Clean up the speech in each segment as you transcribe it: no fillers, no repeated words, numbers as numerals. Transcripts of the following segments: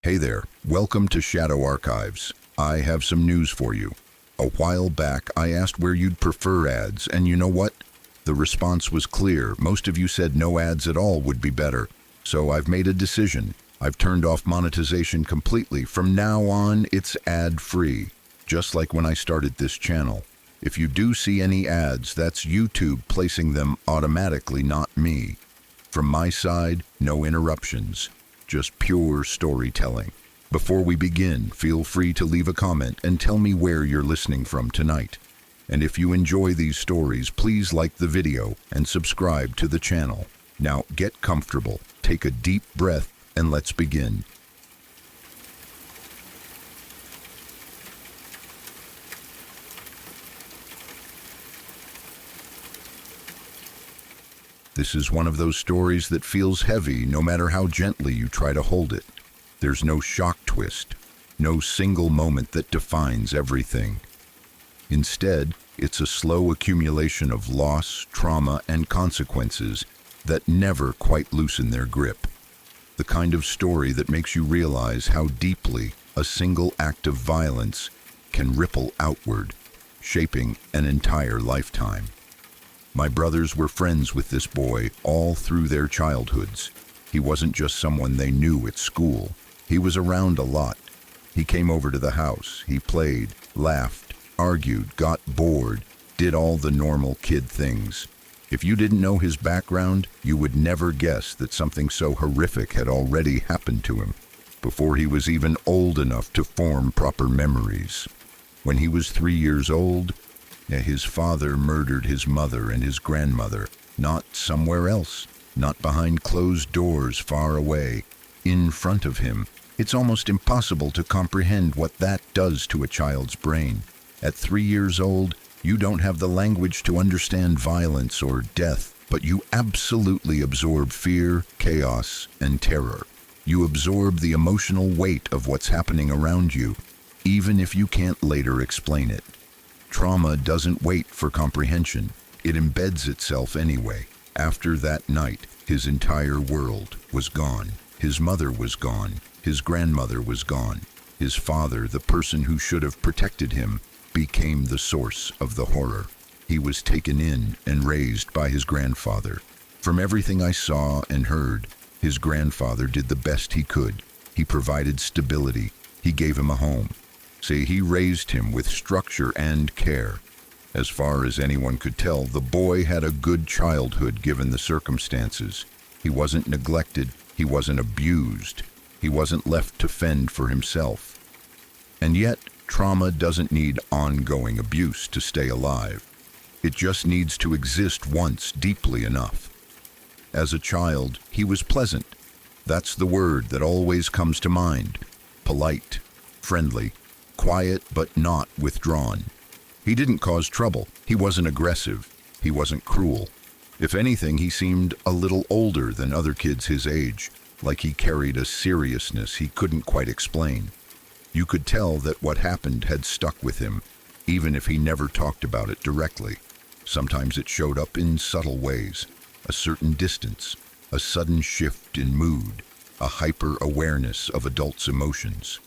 Hey there, welcome to Shadow Archives. I have some news for you. A while back, I asked where you'd prefer ads, and you know what? The response was clear. Most of you said no ads at all would be better. So I've made a decision. I've turned off monetization completely. From now on, it's ad-free, just like when I started this channel. If you do see any ads, that's YouTube placing them automatically, not me. From my side, no interruptions, just pure storytelling. Before we begin, feel free to leave a comment and tell me where you're listening from tonight. And if you enjoy these stories, please like the video and subscribe to the channel. Now get comfortable, take a deep breath, and let's begin. This is one of those stories that feels heavy no matter how gently you try to hold it. There's no shock twist, no single moment that defines everything. Instead, it's a slow accumulation of loss, trauma, and consequences that never quite loosen their grip. The kind of story that makes you realize how deeply a single act of violence can ripple outward, shaping an entire lifetime. My brothers were friends with this boy all through their childhoods. He wasn't just someone they knew at school. He was around a lot. He came over to the house. He played, laughed, argued, got bored, did all the normal kid things. If you didn't know his background, you would never guess that something so horrific had already happened to him before he was even old enough to form proper memories. When he was 3 years old, his father murdered his mother and his grandmother, not somewhere else, not behind closed doors far away, in front of him. It's almost impossible to comprehend what that does to a child's brain. At 3 years old, you don't have the language to understand violence or death, but you absolutely absorb fear, chaos, and terror. You absorb the emotional weight of what's happening around you, even if you can't later explain it. Trauma doesn't wait for comprehension. It embeds itself anyway. After that night, his entire world was gone. His mother was gone. His grandmother was gone. His father, the person who should have protected him, became the source of the horror. He was taken in and raised by his grandfather. From everything I saw and heard, his grandfather did the best he could. He provided stability. He gave him a home. Say he raised him with structure and care. As far as anyone could tell, the boy had a good childhood given the circumstances. He wasn't neglected. He wasn't abused. He wasn't left to fend for himself. And yet, trauma doesn't need ongoing abuse to stay alive. It just needs to exist once deeply enough. As a child, he was pleasant. That's the word that always comes to mind. Polite, friendly, quiet but not withdrawn. He didn't cause trouble. He wasn't aggressive. He wasn't cruel. If anything, he seemed a little older than other kids his age, like he carried a seriousness he couldn't quite explain. You could tell that what happened had stuck with him, even if he never talked about it directly. Sometimes it showed up in subtle ways, a certain distance, a sudden shift in mood, a hyper-awareness of adults' emotions.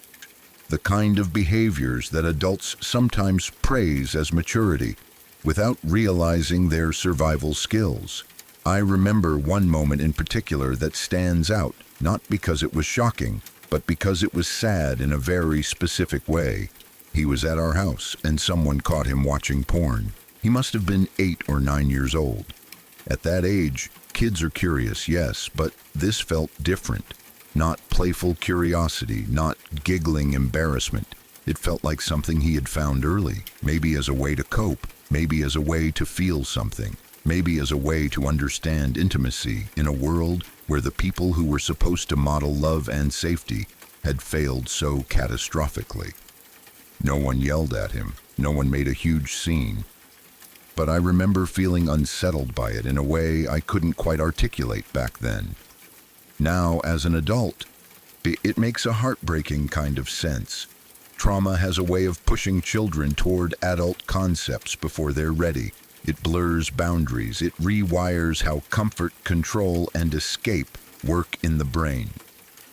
The kind of behaviors that adults sometimes praise as maturity, without realizing their survival skills. I remember one moment in particular that stands out, not because it was shocking, but because it was sad in a very specific way. He was at our house, and someone caught him watching porn. He must have been 8 or 9 years old. At that age, kids are curious, yes, but this felt different. Not playful curiosity, not giggling embarrassment. It felt like something he had found early, maybe as a way to cope, maybe as a way to feel something, maybe as a way to understand intimacy in a world where the people who were supposed to model love and safety had failed so catastrophically. No one yelled at him, no one made a huge scene. But I remember feeling unsettled by it in a way I couldn't quite articulate back then. Now, as an adult, it makes a heartbreaking kind of sense. Trauma has a way of pushing children toward adult concepts before they're ready. It blurs boundaries. It rewires how comfort, control, and escape work in the brain.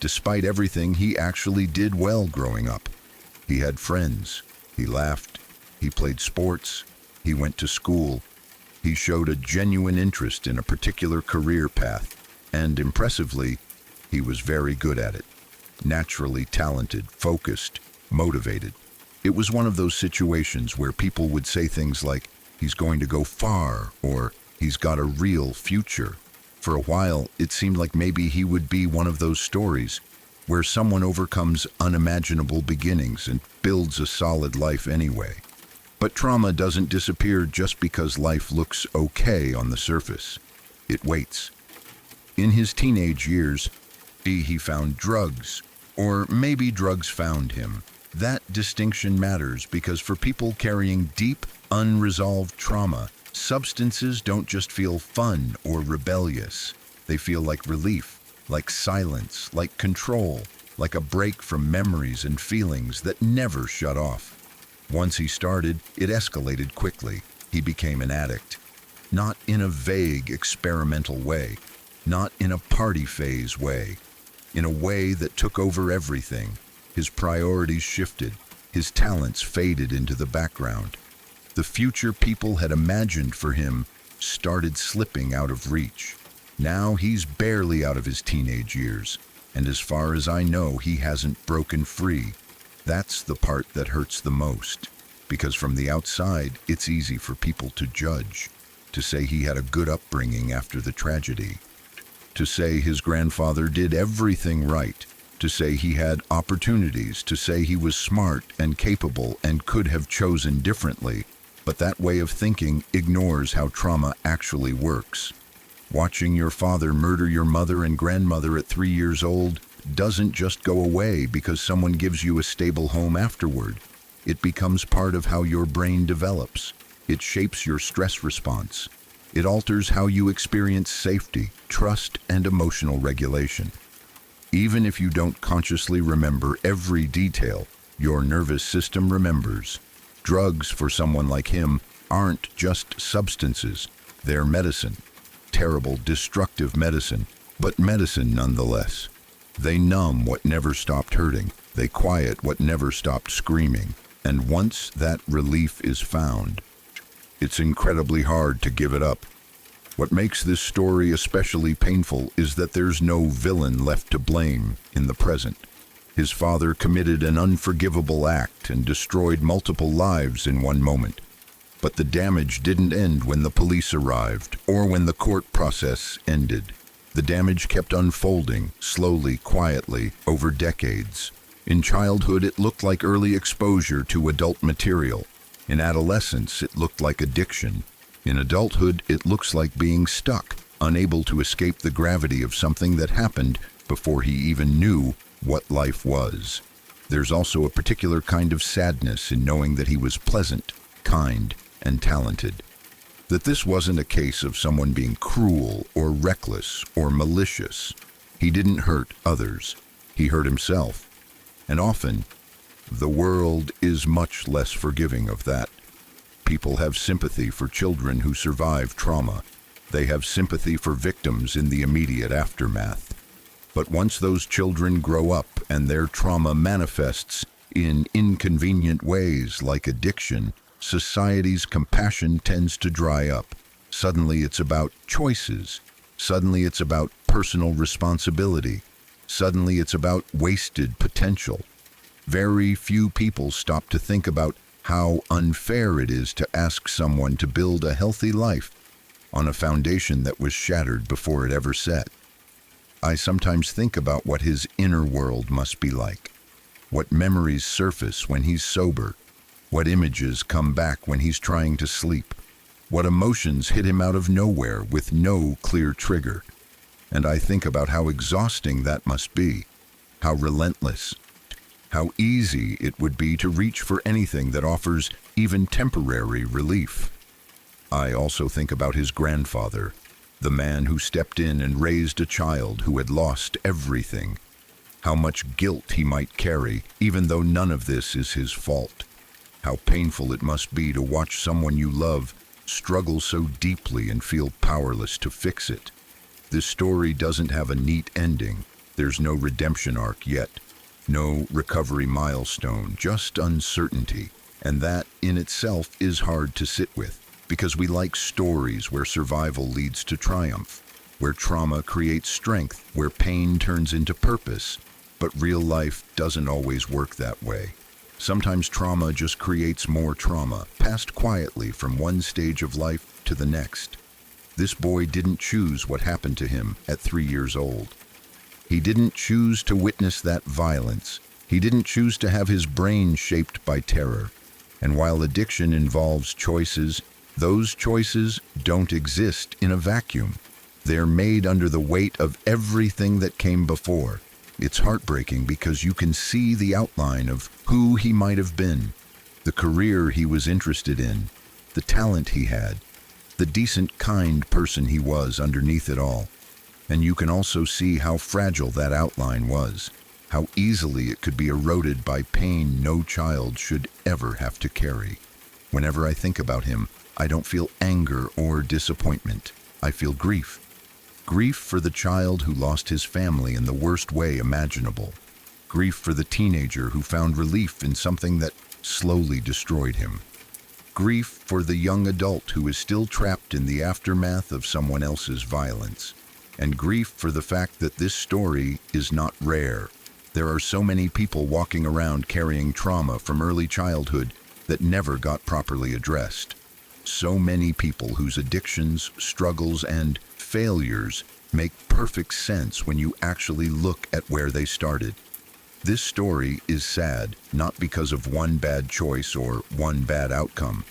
Despite everything, he actually did well growing up. He had friends, he laughed, he played sports, he went to school. He showed a genuine interest in a particular career path, and impressively, he was very good at it. Naturally talented, focused, motivated. It was one of those situations where people would say things like, "He's going to go far," or "He's got a real future." For a while, it seemed like maybe he would be one of those stories where someone overcomes unimaginable beginnings and builds a solid life anyway. But trauma doesn't disappear just because life looks okay on the surface. It waits. In his teenage years, he found drugs, or maybe drugs found him. That distinction matters because for people carrying deep, unresolved trauma, substances don't just feel fun or rebellious. They feel like relief, like silence, like control, like a break from memories and feelings that never shut off. Once he started, it escalated quickly. He became an addict. Not in a vague, experimental way, not in a party phase way, in a way that took over everything. His priorities shifted, his talents faded into the background. The future people had imagined for him started slipping out of reach. Now he's barely out of his teenage years, and as far as I know, he hasn't broken free. That's the part that hurts the most, because from the outside, it's easy for people to judge, to say he had a good upbringing after the tragedy, to say his grandfather did everything right, to say he had opportunities, to say he was smart and capable and could have chosen differently. But that way of thinking ignores how trauma actually works. Watching your father murder your mother and grandmother at 3 years old doesn't just go away because someone gives you a stable home afterward. It becomes part of how your brain develops. It shapes your stress response. It alters how you experience safety, trust, and emotional regulation. Even if you don't consciously remember every detail, your nervous system remembers. Drugs, for someone like him, aren't just substances. They're medicine. Terrible, destructive medicine, but medicine nonetheless. They numb what never stopped hurting. They quiet what never stopped screaming. And once that relief is found, it's incredibly hard to give it up. What makes this story especially painful is that there's no villain left to blame in the present. His father committed an unforgivable act and destroyed multiple lives in one moment. But the damage didn't end when the police arrived or when the court process ended. The damage kept unfolding, slowly, quietly, over decades. In childhood, it looked like early exposure to adult material. In adolescence, it looked like addiction. In adulthood, it looks like being stuck, unable to escape the gravity of something that happened before he even knew what life was. There's also a particular kind of sadness in knowing that he was pleasant, kind, and talented. That this wasn't a case of someone being cruel or reckless or malicious. He didn't hurt others. He hurt himself. And often, the world is much less forgiving of that. People have sympathy for children who survive trauma. They have sympathy for victims in the immediate aftermath. But once those children grow up and their trauma manifests in inconvenient ways like addiction, society's compassion tends to dry up. Suddenly it's about choices. Suddenly it's about personal responsibility. Suddenly it's about wasted potential. Very few people stop to think about how unfair it is to ask someone to build a healthy life on a foundation that was shattered before it ever set. I sometimes think about what his inner world must be like, what memories surface when he's sober, what images come back when he's trying to sleep, what emotions hit him out of nowhere with no clear trigger. And I think about how exhausting that must be, how relentless, how easy it would be to reach for anything that offers even temporary relief. I also think about his grandfather, the man who stepped in and raised a child who had lost everything. How much guilt he might carry, even though none of this is his fault. How painful it must be to watch someone you love struggle so deeply and feel powerless to fix it. This story doesn't have a neat ending. There's no redemption arc yet, no recovery milestone, just uncertainty. And that, in itself, is hard to sit with, because we like stories where survival leads to triumph, where trauma creates strength, where pain turns into purpose. But real life doesn't always work that way. Sometimes trauma just creates more trauma, passed quietly from one stage of life to the next. This boy didn't choose what happened to him at 3 years old. He didn't choose to witness that violence. He didn't choose to have his brain shaped by terror. And while addiction involves choices, those choices don't exist in a vacuum. They're made under the weight of everything that came before. It's heartbreaking because you can see the outline of who he might have been, the career he was interested in, the talent he had, the decent, kind person he was underneath it all. And you can also see how fragile that outline was, how easily it could be eroded by pain no child should ever have to carry. Whenever I think about him, I don't feel anger or disappointment. I feel grief. Grief for the child who lost his family in the worst way imaginable. Grief for the teenager who found relief in something that slowly destroyed him. Grief for the young adult who is still trapped in the aftermath of someone else's violence. And grief for the fact that this story is not rare. There are so many people walking around carrying trauma from early childhood that never got properly addressed. So many people whose addictions, struggles, and failures make perfect sense when you actually look at where they started. This story is sad, not because of one bad choice or one bad outcome,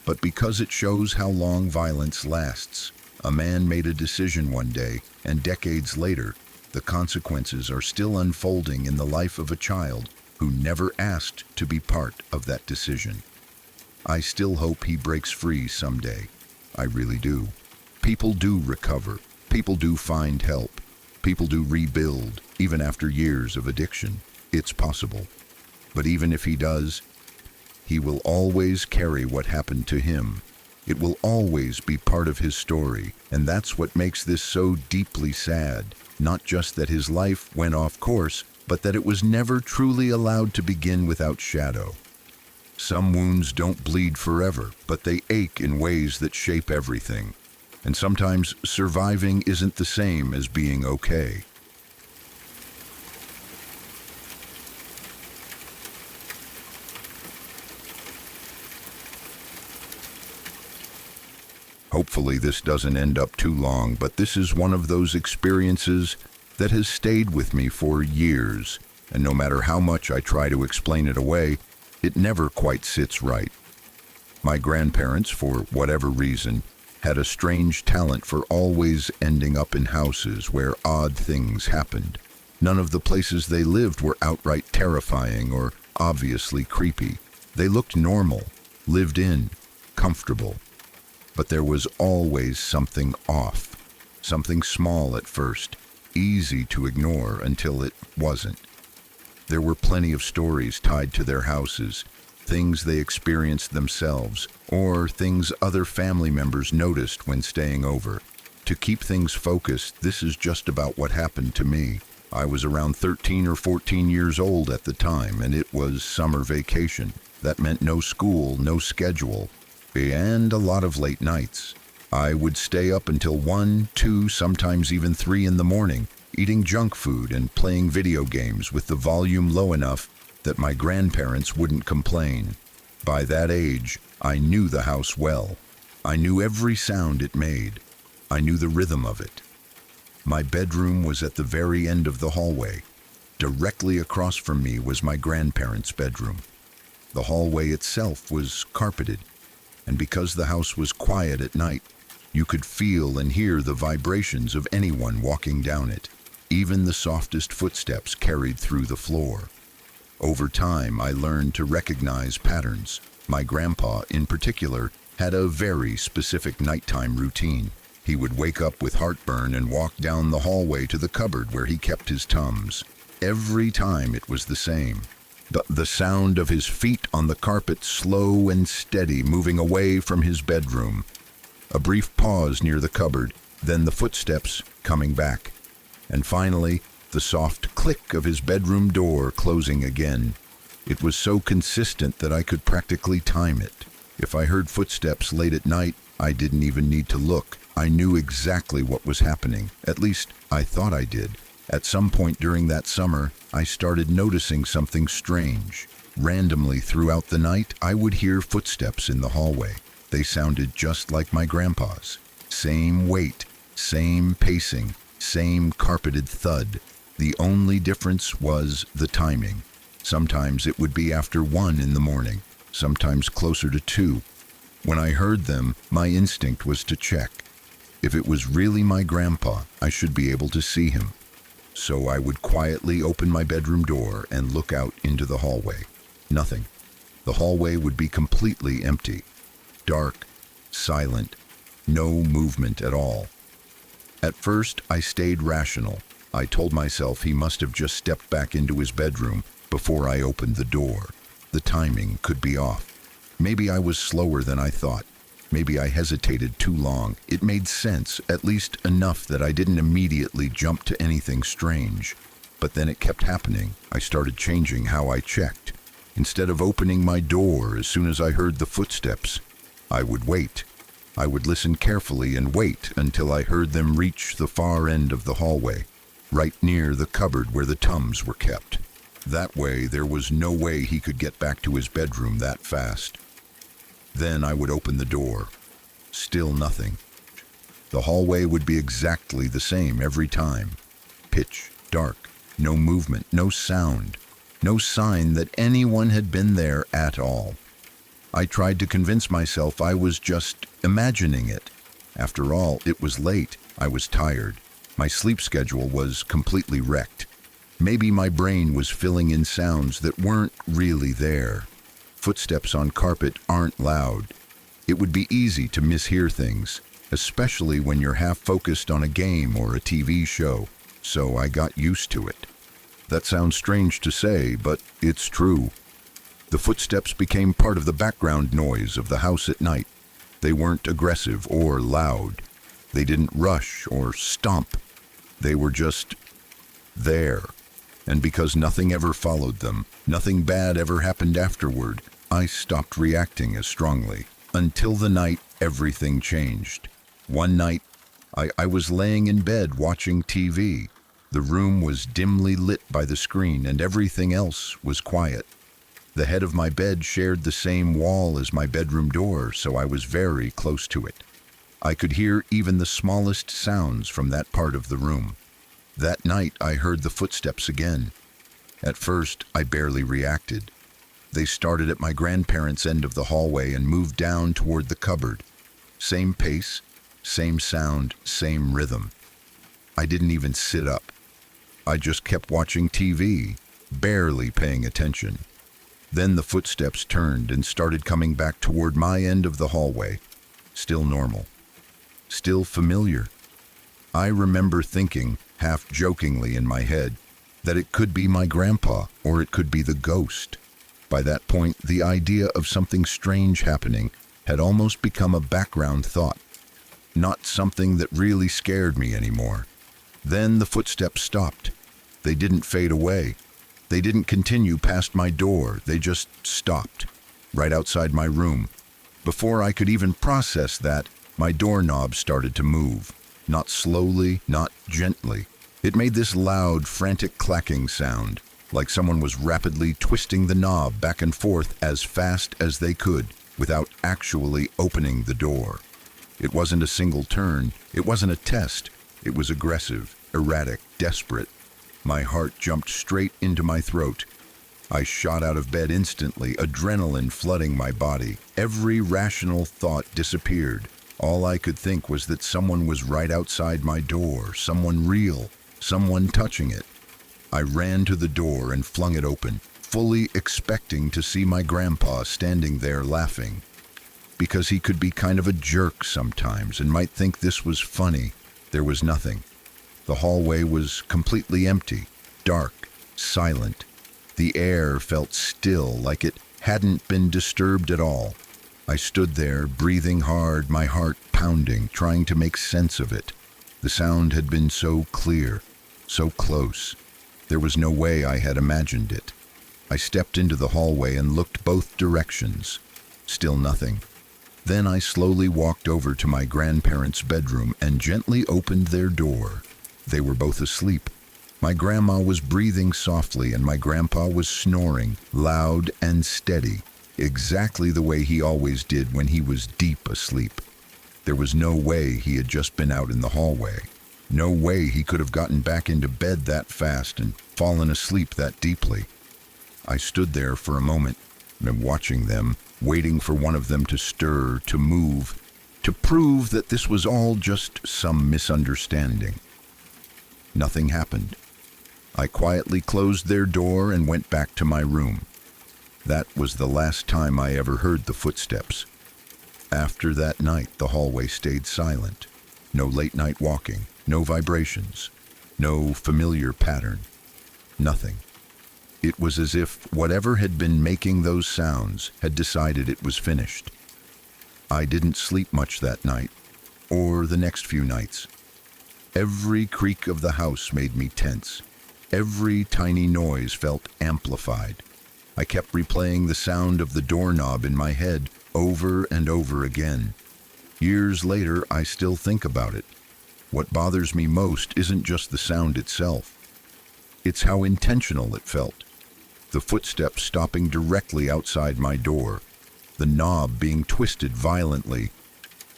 but because it shows how long violence lasts. A man made a decision one day, and decades later, the consequences are still unfolding in the life of a child who never asked to be part of that decision. I still hope he breaks free someday. I really do. People do recover. People do find help. People do rebuild, even after years of addiction. It's possible. But even if he does, he will always carry what happened to him. It will always be part of his story, and that's what makes this so deeply sad. Not just that his life went off course, but that it was never truly allowed to begin without shadow. Some wounds don't bleed forever, but they ache in ways that shape everything. And sometimes surviving isn't the same as being okay. Hopefully this doesn't end up too long, but this is one of those experiences that has stayed with me for years, and no matter how much I try to explain it away, it never quite sits right. My grandparents, for whatever reason, had a strange talent for always ending up in houses where odd things happened. None of the places they lived were outright terrifying or obviously creepy. They looked normal, lived in, comfortable. But there was always something off, something small at first, easy to ignore until it wasn't. There were plenty of stories tied to their houses, things they experienced themselves, or things other family members noticed when staying over. To keep things focused, this is just about what happened to me. I was around 13 or 14 years old at the time, and it was summer vacation. That meant no school, no schedule, and a lot of late nights. I would stay up until 1, 2, sometimes even 3 in the morning, eating junk food and playing video games with the volume low enough that my grandparents wouldn't complain. By that age, I knew the house well. I knew every sound it made. I knew the rhythm of it. My bedroom was at the very end of the hallway. Directly across from me was my grandparents' bedroom. The hallway itself was carpeted, and because the house was quiet at night, you could feel and hear the vibrations of anyone walking down it. Even the softest footsteps carried through the floor. Over time, I learned to recognize patterns. My grandpa, in particular, had a very specific nighttime routine. He would wake up with heartburn and walk down the hallway to the cupboard where he kept his Tums. Every time it was the same. The sound of his feet on the carpet, slow and steady, moving away from his bedroom. A brief pause near the cupboard, then the footsteps coming back. And finally, the soft click of his bedroom door closing again. It was so consistent that I could practically time it. If I heard footsteps late at night, I didn't even need to look. I knew exactly what was happening. At least, I thought I did. At some point during that summer, I started noticing something strange. Randomly throughout the night, I would hear footsteps in the hallway. They sounded just like my grandpa's. Same weight, same pacing, same carpeted thud. The only difference was the timing. Sometimes it would be after 1 in the morning, sometimes closer to 2. When I heard them, my instinct was to check. If it was really my grandpa, I should be able to see him. So I would quietly open my bedroom door and look out into the hallway. Nothing. The hallway would be completely empty. Dark, silent, no movement at all. At first, I stayed rational. I told myself he must have just stepped back into his bedroom before I opened the door. The timing could be off. Maybe I was slower than I thought. Maybe I hesitated too long. It made sense, at least enough that I didn't immediately jump to anything strange. But then it kept happening. I started changing how I checked. Instead of opening my door as soon as I heard the footsteps, I would wait. I would listen carefully and wait until I heard them reach the far end of the hallway, right near the cupboard where the Tums were kept. That way, there was no way he could get back to his bedroom that fast. Then I would open the door. Still nothing. The hallway would be exactly the same every time. Pitch dark, no movement, no sound, no sign that anyone had been there at all. I tried to convince myself I was just imagining it. After all, it was late. I was tired. My sleep schedule was completely wrecked. Maybe my brain was filling in sounds that weren't really there. Footsteps on carpet aren't loud. It would be easy to mishear things, especially when you're half focused on a game or a TV show, so I got used to it. That sounds strange to say, but it's true. The footsteps became part of the background noise of the house at night. They weren't aggressive or loud. They didn't rush or stomp. They were just there. And because nothing ever followed them, nothing bad ever happened afterward, I stopped reacting as strongly. Until the night everything changed. One night, I was laying in bed watching TV. The room was dimly lit by the screen and everything else was quiet. The head of my bed shared the same wall as my bedroom door, so I was very close to it. I could hear even the smallest sounds from that part of the room. That night, I heard the footsteps again. At first, I barely reacted. They started at my grandparents' end of the hallway and moved down toward the cupboard. Same pace, same sound, same rhythm. I didn't even sit up. I just kept watching TV, barely paying attention. Then the footsteps turned and started coming back toward my end of the hallway. Still normal. Still familiar. I remember thinking, half jokingly in my head, that it could be my grandpa or it could be the ghost. By that point, the idea of something strange happening had almost become a background thought, not something that really scared me anymore. Then the footsteps stopped. They didn't fade away. They didn't continue past my door. They just stopped, right outside my room. Before I could even process that, my doorknob started to move. Not slowly, not gently. It made this loud, frantic clacking sound, like someone was rapidly twisting the knob back and forth as fast as they could, without actually opening the door. It wasn't a single turn. It wasn't a test. It was aggressive, erratic, desperate. My heart jumped straight into my throat. I shot out of bed instantly, adrenaline flooding my body. Every rational thought disappeared. All I could think was that someone was right outside my door, someone real, someone touching it. I ran to the door and flung it open, fully expecting to see my grandpa standing there laughing. Because he could be kind of a jerk sometimes and might think this was funny, there was nothing. The hallway was completely empty, dark, silent. The air felt still, like it hadn't been disturbed at all. I stood there, breathing hard, my heart pounding, trying to make sense of it. The sound had been so clear, so close, There was no way I had imagined it. I stepped into the hallway and looked both directions. Still nothing. Then I slowly walked over to my grandparents' bedroom and gently opened their door. They were both asleep. My grandma was breathing softly and my grandpa was snoring, loud and steady, exactly the way he always did when he was deep asleep. There was no way he had just been out in the hallway. No way he could have gotten back into bed that fast and fallen asleep that deeply. I stood there for a moment, watching them, waiting for one of them to stir, to move, to prove that this was all just some misunderstanding. Nothing happened. I quietly closed their door and went back to my room. That was the last time I ever heard the footsteps. After that night, the hallway stayed silent. No late-night walking, no vibrations, no familiar pattern, nothing. It was as if whatever had been making those sounds had decided it was finished. I didn't sleep much that night, or the next few nights. Every creak of the house made me tense. Every tiny noise felt amplified. I kept replaying the sound of the doorknob in my head over and over again. Years later, I still think about it. What bothers me most isn't just the sound itself. It's how intentional it felt. The footsteps stopping directly outside my door. The knob being twisted violently.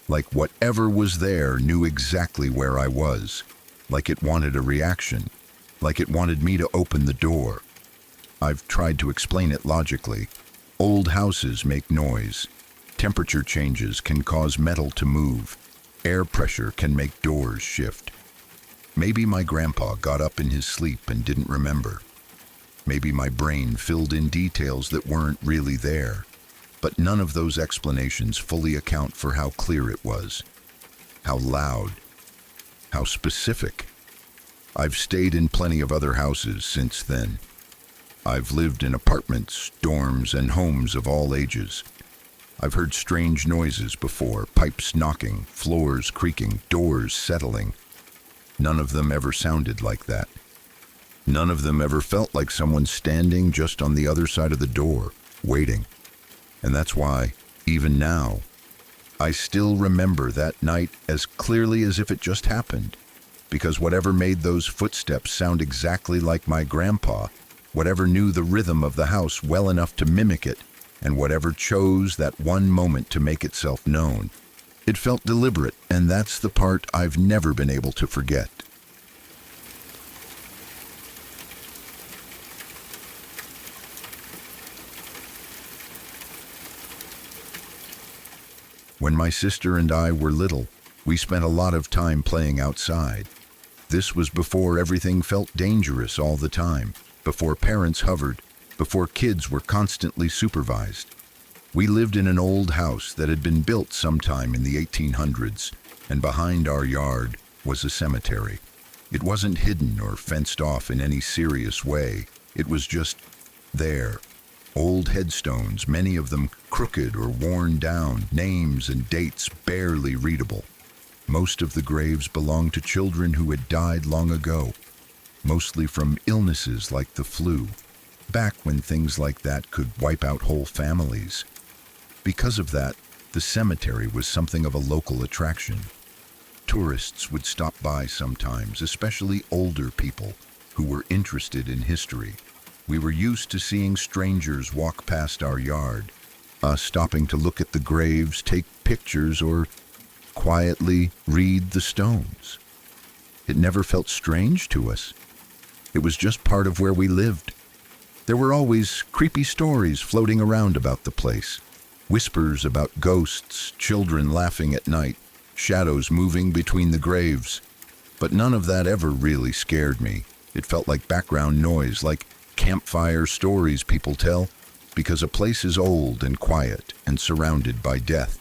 Like whatever was there knew exactly where I was. Like it wanted a reaction. Like it wanted me to open the door. I've tried to explain it logically. Old houses make noise. Temperature changes can cause metal to move. Air pressure can make doors shift. Maybe my grandpa got up in his sleep and didn't remember. Maybe my brain filled in details that weren't really there. But none of those explanations fully account for how clear it was. How loud. How specific. I've stayed in plenty of other houses since then. I've lived in apartments, dorms, and homes of all ages. I've heard strange noises before, pipes knocking, floors creaking, doors settling. None of them ever sounded like that. None of them ever felt like someone standing just on the other side of the door, waiting. And that's why, even now, I still remember that night as clearly as if it just happened. Because whatever made those footsteps sound exactly like my grandpa, whatever knew the rhythm of the house well enough to mimic it, and whatever chose that one moment to make itself known, it felt deliberate, and that's the part I've never been able to forget. When my sister and I were little, we spent a lot of time playing outside. This was before everything felt dangerous all the time, before parents hovered, before kids were constantly supervised. We lived in an old house that had been built sometime in the 1800s, and behind our yard was a cemetery. It wasn't hidden or fenced off in any serious way. It was just there. Old headstones, many of them crooked or worn down, names and dates barely readable. Most of the graves belonged to children who had died long ago, mostly from illnesses like the flu, back when things like that could wipe out whole families. Because of that, the cemetery was something of a local attraction. Tourists would stop by sometimes, especially older people who were interested in history. We were used to seeing strangers walk past our yard, us stopping to look at the graves, take pictures, or quietly read the stones. It never felt strange to us. It was just part of where we lived. There were always creepy stories floating around about the place. Whispers about ghosts, children laughing at night, shadows moving between the graves. But none of that ever really scared me. It felt like background noise, like campfire stories people tell, because a place is old and quiet and surrounded by death.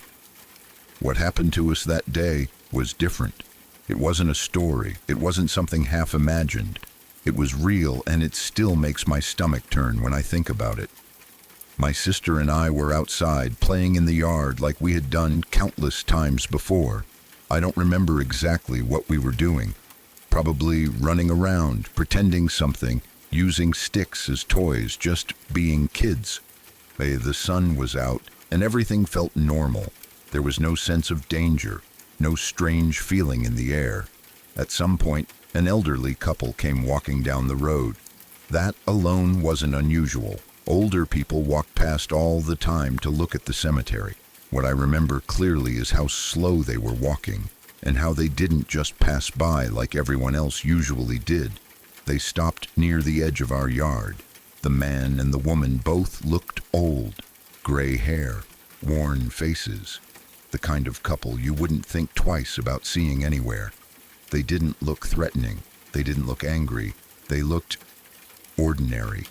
What happened to us that day was different. It wasn't a story. It wasn't something half imagined. It was real, and it still makes my stomach turn when I think about it. My sister and I were outside playing in the yard like we had done countless times before. I don't remember exactly what we were doing. Probably running around, pretending something, using sticks as toys, just being kids. The sun was out, and everything felt normal. There was no sense of danger, no strange feeling in the air. At some point, an elderly couple came walking down the road. That alone wasn't unusual. Older people walked past all the time to look at the cemetery. What I remember clearly is how slow they were walking, and how they didn't just pass by like everyone else usually did. They stopped near the edge of our yard. The man and the woman both looked old, gray hair, worn faces, the kind of couple you wouldn't think twice about seeing anywhere. They didn't look threatening. They didn't look angry. They looked ordinary.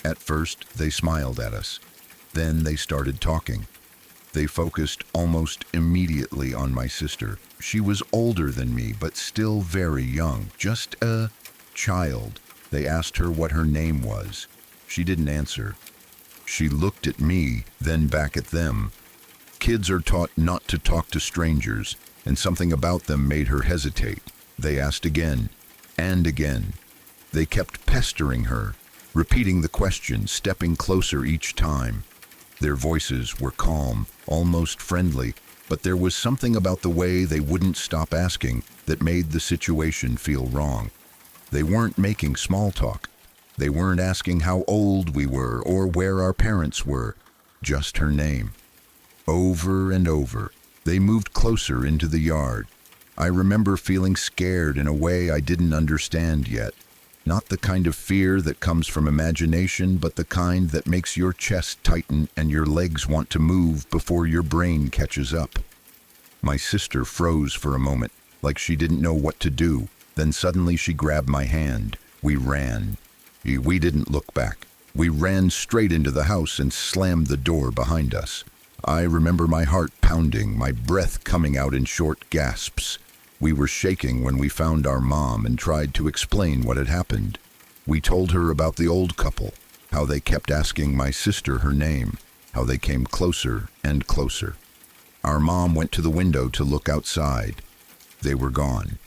At first, they smiled at us. Then they started talking. They focused almost immediately on my sister. She was older than me, but still very young, just a child. They asked her what her name was. She didn't answer. She looked at me, then back at them. Kids are taught not to talk to strangers, and something about them made her hesitate. They asked again, and again. They kept pestering her, repeating the question, stepping closer each time. Their voices were calm, almost friendly, but there was something about the way they wouldn't stop asking that made the situation feel wrong. They weren't making small talk. They weren't asking how old we were or where our parents were, just her name. Over and over, they moved closer into the yard. I remember feeling scared in a way I didn't understand yet. Not the kind of fear that comes from imagination, but the kind that makes your chest tighten and your legs want to move before your brain catches up. My sister froze for a moment, like she didn't know what to do. Then suddenly she grabbed my hand. We ran. We didn't look back. We ran straight into the house and slammed the door behind us. I remember my heart pounding, my breath coming out in short gasps. We were shaking when we found our mom and tried to explain what had happened. We told her about the old couple, how they kept asking my sister her name, how they came closer and closer. Our mom went to the window to look outside. They were gone.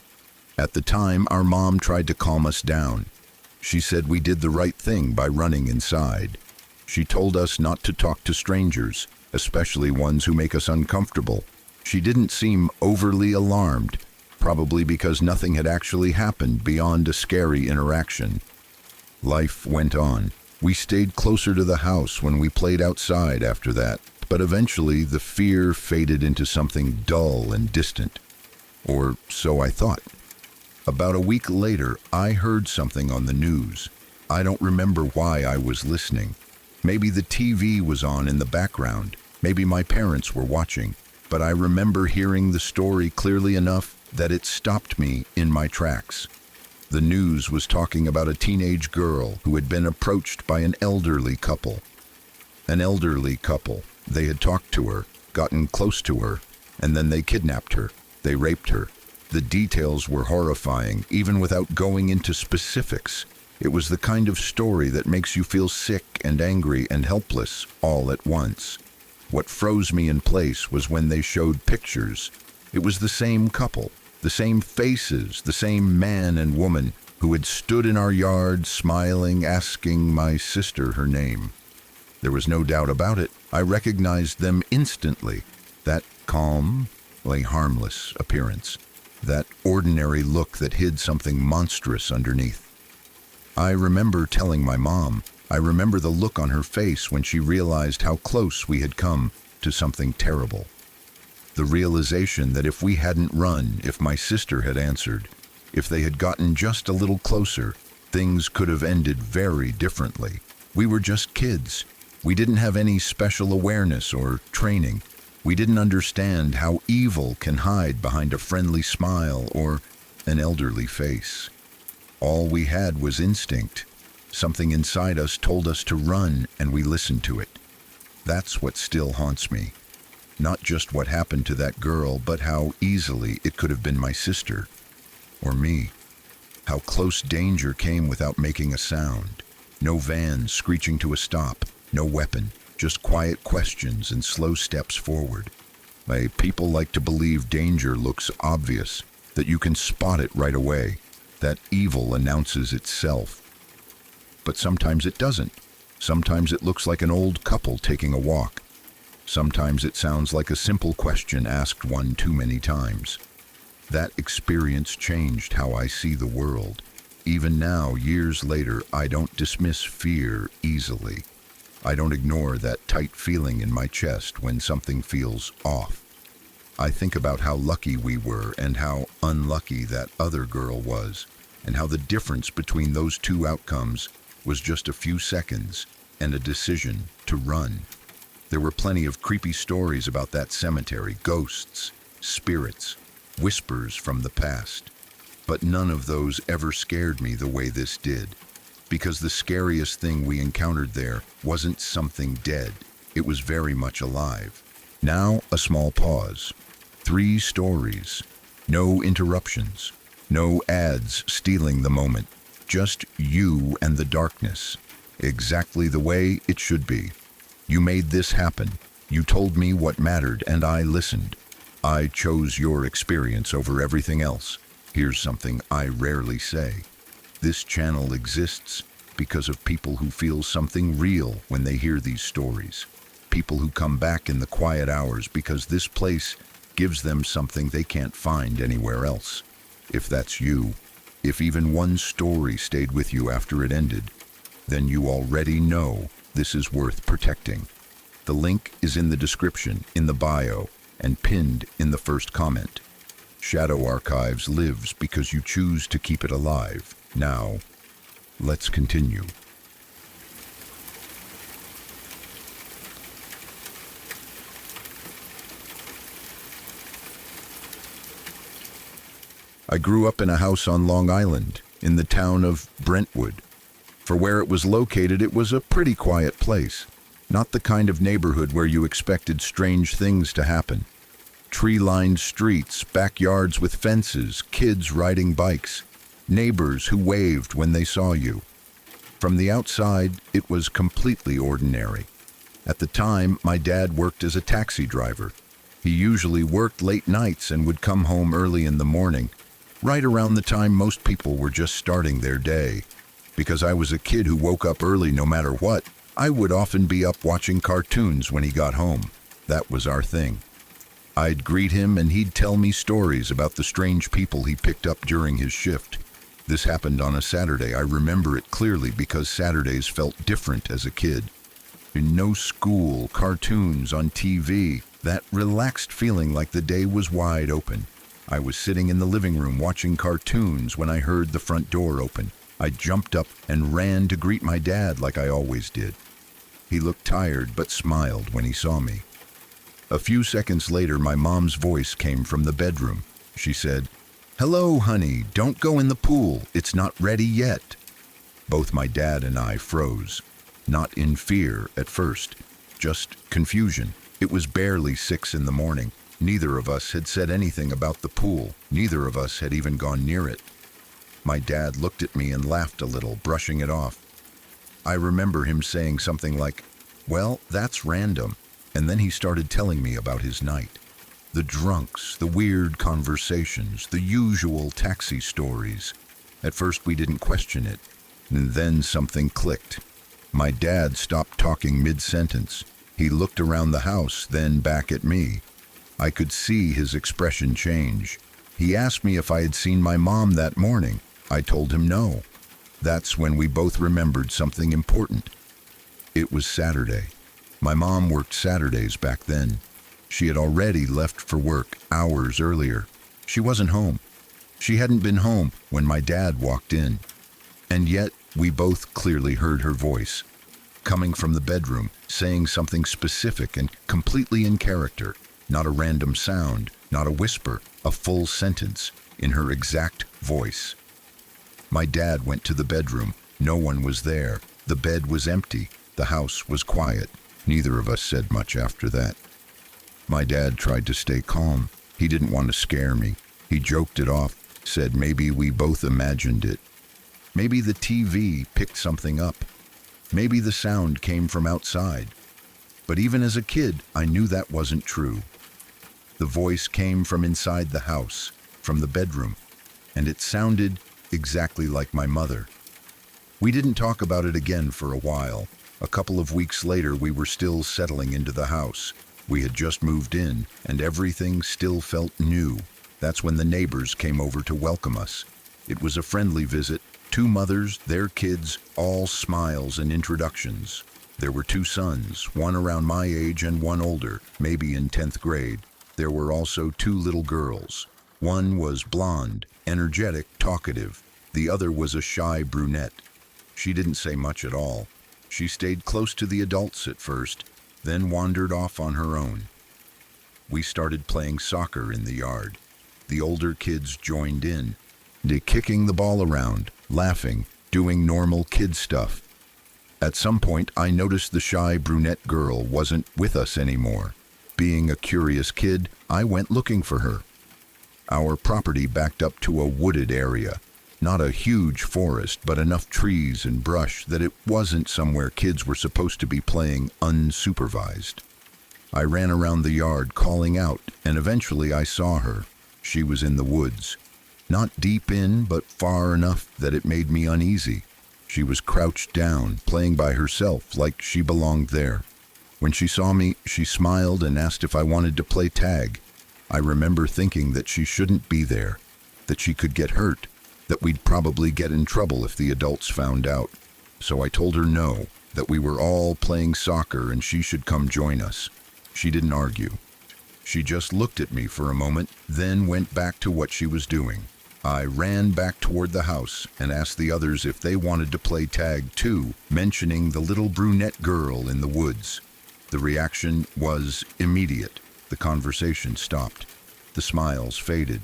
At the time, our mom tried to calm us down. She said we did the right thing by running inside. She told us not to talk to strangers, especially ones who make us uncomfortable. She didn't seem overly alarmed, probably because nothing had actually happened beyond a scary interaction. Life went on. We stayed closer to the house when we played outside after that, but eventually the fear faded into something dull and distant. Or so I thought. About a week later, I heard something on the news. I don't remember why I was listening. Maybe the TV was on in the background. Maybe my parents were watching. But I remember hearing the story clearly enough that it stopped me in my tracks. The news was talking about a teenage girl who had been approached by an elderly couple. An elderly couple. They had talked to her, gotten close to her, and then they kidnapped her. They raped her. The details were horrifying, even without going into specifics. It was the kind of story that makes you feel sick and angry and helpless all at once. What froze me in place was when they showed pictures. It was the same couple, the same faces, the same man and woman who had stood in our yard smiling, asking my sister her name. There was no doubt about it. I recognized them instantly. That calm, harmless appearance. That ordinary look that hid something monstrous underneath. I remember telling my mom. I remember the look on her face when she realized how close we had come to something terrible. The realization that if we hadn't run, if my sister had answered, if they had gotten just a little closer, things could have ended very differently. We were just kids. We didn't have any special awareness or training. We didn't understand how evil can hide behind a friendly smile or an elderly face. All we had was instinct. Something inside us told us to run, and we listened to it. That's what still haunts me. Not just what happened to that girl, but how easily it could have been my sister. Or me. How close danger came without making a sound. No van screeching to a stop. No weapon. Just quiet questions and slow steps forward. People like to believe danger looks obvious, that you can spot it right away, that evil announces itself. but sometimes it doesn't. Sometimes it looks like an old couple taking a walk. Sometimes it sounds like a simple question asked one too many times. That experience changed how I see the world. Even now, years later, I don't dismiss fear easily. I don't ignore that tight feeling in my chest when something feels off. I think about how lucky we were and how unlucky that other girl was, and how the difference between those two outcomes was just a few seconds and a decision to run. There were plenty of creepy stories about that cemetery, ghosts, spirits, whispers from the past. But none of those ever scared me the way this did, because the scariest thing we encountered there wasn't something dead. It was very much alive. Now, a small pause. 3 stories. No interruptions. No ads stealing the moment. Just you and the darkness. Exactly the way it should be. You made this happen. You told me what mattered, and I listened. I chose your experience over everything else. Here's something I rarely say. This channel exists because of people who feel something real when they hear these stories. People who come back in the quiet hours because this place gives them something they can't find anywhere else. If that's you, if even one story stayed with you after it ended, then you already know this is worth protecting. The link is in the description, in the bio, and pinned in the first comment. Shadow Archives lives because you choose to keep it alive. Now, let's continue. I grew up in a house on Long Island, in the town of Brentwood. For where it was located, it was a pretty quiet place. Not the kind of neighborhood where you expected strange things to happen. Tree-lined streets, backyards with fences, kids riding bikes, neighbors who waved when they saw you. From the outside, it was completely ordinary. At the time, my dad worked as a taxi driver. He usually worked late nights and would come home early in the morning, right around the time most people were just starting their day. Because I was a kid who woke up early no matter what, I would often be up watching cartoons when he got home. That was our thing. I'd greet him and he'd tell me stories about the strange people he picked up during his shift. This happened on a Saturday. I remember it clearly because Saturdays felt different as a kid. No school, cartoons on TV, that relaxed feeling like the day was wide open. I was sitting in the living room watching cartoons when I heard the front door open. I jumped up and ran to greet my dad like I always did. He looked tired but smiled when he saw me. A few seconds later, my mom's voice came from the bedroom. She said, "Hello, honey, don't go in the pool. It's not ready yet." Both my dad and I froze. Not in fear at first, just confusion. It was barely 6 in the morning. Neither of us had said anything about the pool. Neither of us had even gone near it. My dad looked at me and laughed a little, brushing it off. I remember him saying something like, "Well, that's random." And then he started telling me about his night. The drunks, the weird conversations, the usual taxi stories. At first we didn't question it. And then something clicked. My dad stopped talking mid-sentence. He looked around the house, then back at me. I could see his expression change. He asked me if I had seen my mom that morning. I told him no. That's when we both remembered something important. It was Saturday. My mom worked Saturdays back then. She had already left for work hours earlier. She wasn't home. She hadn't been home when my dad walked in. And yet, we both clearly heard her voice, coming from the bedroom, saying something specific and completely in character. Not a random sound, not a whisper, a full sentence, in her exact voice. My dad went to the bedroom. No one was there. The bed was empty. The house was quiet. Neither of us said much after that. My dad tried to stay calm. He didn't want to scare me. He joked it off, said maybe we both imagined it. Maybe the TV picked something up. Maybe the sound came from outside. But even as a kid, I knew that wasn't true. The voice came from inside the house, from the bedroom, and it sounded exactly like my mother. We didn't talk about it again for a while. A couple of weeks later, we were still settling into the house. We had just moved in, and everything still felt new. That's when the neighbors came over to welcome us. It was a friendly visit. Two mothers, their kids, all smiles and introductions. There were two sons, one around my age and one older, maybe in 10th grade. There were also two little girls. One was blonde, energetic, talkative. The other was a shy brunette. She didn't say much at all. She stayed close to the adults at first, then wandered off on her own. We started playing soccer in the yard. The older kids joined in, kicking the ball around, laughing, doing normal kid stuff. At some point, I noticed the shy brunette girl wasn't with us anymore. Being a curious kid, I went looking for her. Our property backed up to a wooded area. Not a huge forest, but enough trees and brush that it wasn't somewhere kids were supposed to be playing unsupervised. I ran around the yard calling out, and eventually I saw her. She was in the woods. Not deep in, but far enough that it made me uneasy. She was crouched down, playing by herself, like she belonged there. When she saw me, she smiled and asked if I wanted to play tag. I remember thinking that she shouldn't be there, that she could get hurt, that we'd probably get in trouble if the adults found out. So I told her no, that we were all playing soccer and she should come join us. She didn't argue. She just looked at me for a moment, then went back to what she was doing. I ran back toward the house and asked the others if they wanted to play tag too, mentioning the little brunette girl in the woods. The reaction was immediate. The conversation stopped. The smiles faded.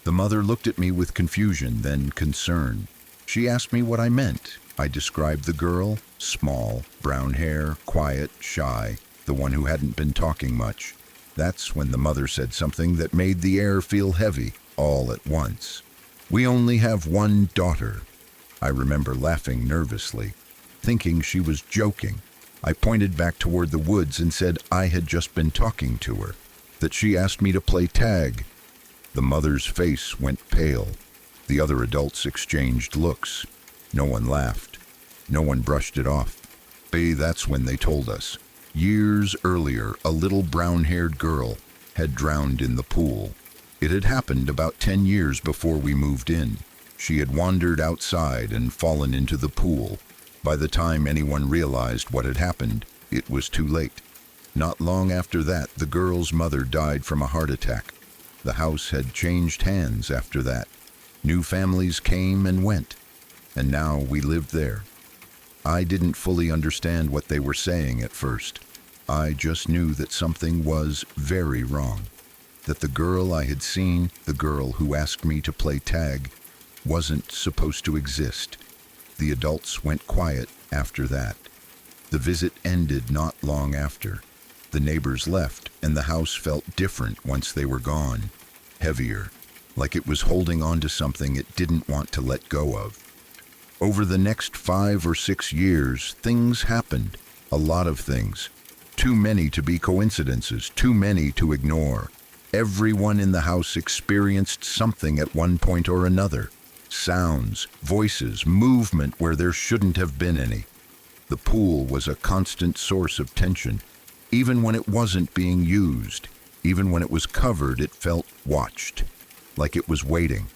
The mother looked at me with confusion, then concern. She asked me what I meant. I described the girl, small, brown hair, quiet, shy, the one who hadn't been talking much. That's when the mother said something that made the air feel heavy, all at once. "We only have one daughter." I remember laughing nervously, thinking she was joking. I pointed back toward the woods and said I had just been talking to her, that she asked me to play tag. The mother's face went pale. The other adults exchanged looks. No one laughed. No one brushed it off. That's when they told us. Years earlier, a little brown-haired girl had drowned in the pool. It had happened about 10 years before we moved in. She had wandered outside and fallen into the pool. By the time anyone realized what had happened, it was too late. Not long after that, the girl's mother died from a heart attack. The house had changed hands after that. New families came and went, and now we lived there. I didn't fully understand what they were saying at first. I just knew that something was very wrong. That the girl I had seen, the girl who asked me to play tag, wasn't supposed to exist. The adults went quiet after that. The visit ended not long after. The neighbors left, and the house felt different once they were gone. Heavier, like it was holding on to something it didn't want to let go of. Over the next 5 or 6 years, things happened. A lot of things. Too many to be coincidences, too many to ignore. Everyone in the house experienced something at one point or another. Sounds, voices, movement where there shouldn't have been any. The pool was a constant source of tension. Even when it wasn't being used, even when it was covered, it felt watched, like it was waiting.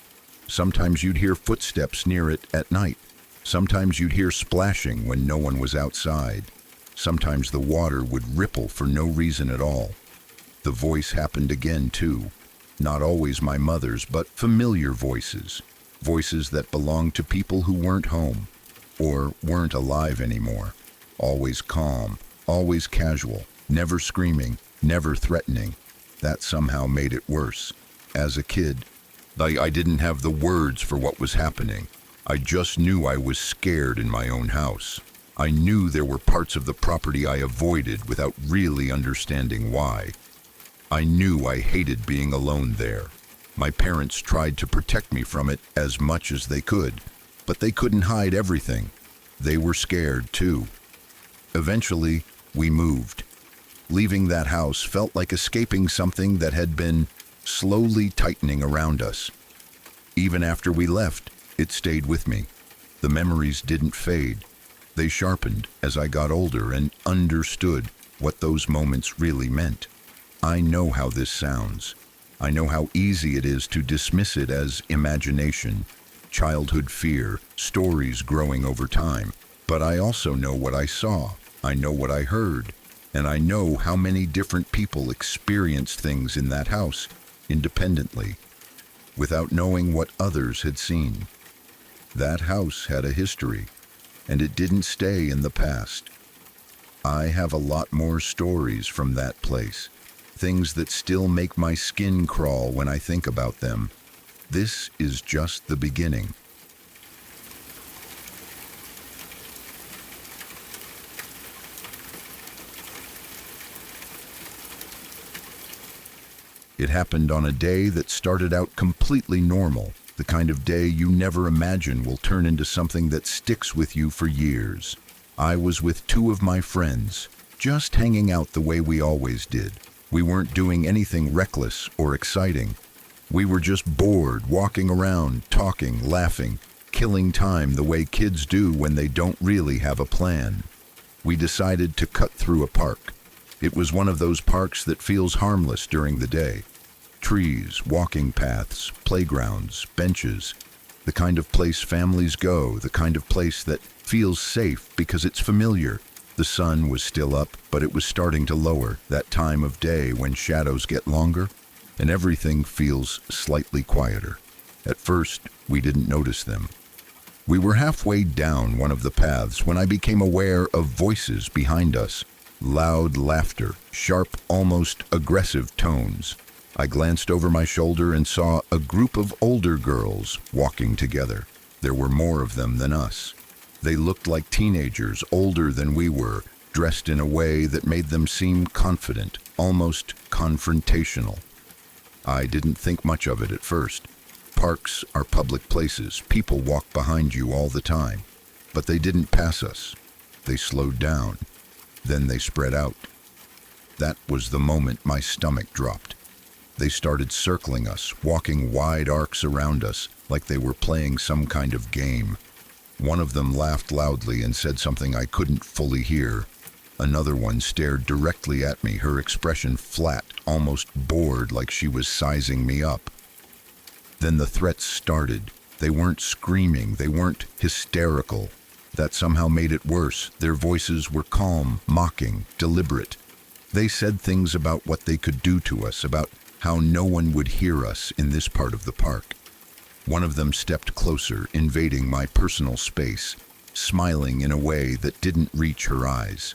Sometimes you'd hear footsteps near it at night. Sometimes you'd hear splashing when no one was outside. Sometimes the water would ripple for no reason at all. The voice happened again, too. Not always my mother's, but familiar voices. Voices that belonged to people who weren't home, or weren't alive anymore. Always calm, always casual, never screaming, never threatening. That somehow made it worse. As a kid, I didn't have the words for what was happening. I just knew I was scared in my own house. I knew there were parts of the property I avoided without really understanding why. I knew I hated being alone there. My parents tried to protect me from it as much as they could, but they couldn't hide everything. They were scared too. Eventually, we moved. Leaving that house felt like escaping something that had been slowly tightening around us. Even after we left, it stayed with me. The memories didn't fade. They sharpened as I got older and understood what those moments really meant. I know how this sounds. I know how easy it is to dismiss it as imagination, childhood fear, stories growing over time. But I also know what I saw. I know what I heard. And I know how many different people experienced things in that house, independently, without knowing what others had seen. That house had a history, and it didn't stay in the past. I have a lot more stories from that place, things that still make my skin crawl when I think about them. This is just the beginning. It happened on a day that started out completely normal, the kind of day you never imagine will turn into something that sticks with you for years. I was with two of my friends, just hanging out the way we always did. We weren't doing anything reckless or exciting. We were just bored, walking around, talking, laughing, killing time the way kids do when they don't really have a plan. We decided to cut through a park. It was one of those parks that feels harmless during the day. Trees, walking paths, playgrounds, benches. The kind of place families go, the kind of place that feels safe because it's familiar. The sun was still up, but it was starting to lower, that time of day when shadows get longer and everything feels slightly quieter. At first, we didn't notice them. We were halfway down one of the paths when I became aware of voices behind us. Loud laughter, sharp, almost aggressive tones. I glanced over my shoulder and saw a group of older girls walking together. There were more of them than us. They looked like teenagers, older than we were, dressed in a way that made them seem confident, almost confrontational. I didn't think much of it at first. Parks are public places. People walk behind you all the time. But they didn't pass us. They slowed down. Then they spread out. That was the moment my stomach dropped. They started circling us, walking wide arcs around us, like they were playing some kind of game. One of them laughed loudly and said something I couldn't fully hear. Another one stared directly at me, her expression flat, almost bored, like she was sizing me up. Then the threats started. They weren't screaming, they weren't hysterical. That somehow made it worse. Their voices were calm, mocking, deliberate. They said things about what they could do to us, about how no one would hear us in this part of the park. One of them stepped closer, invading my personal space, smiling in a way that didn't reach her eyes.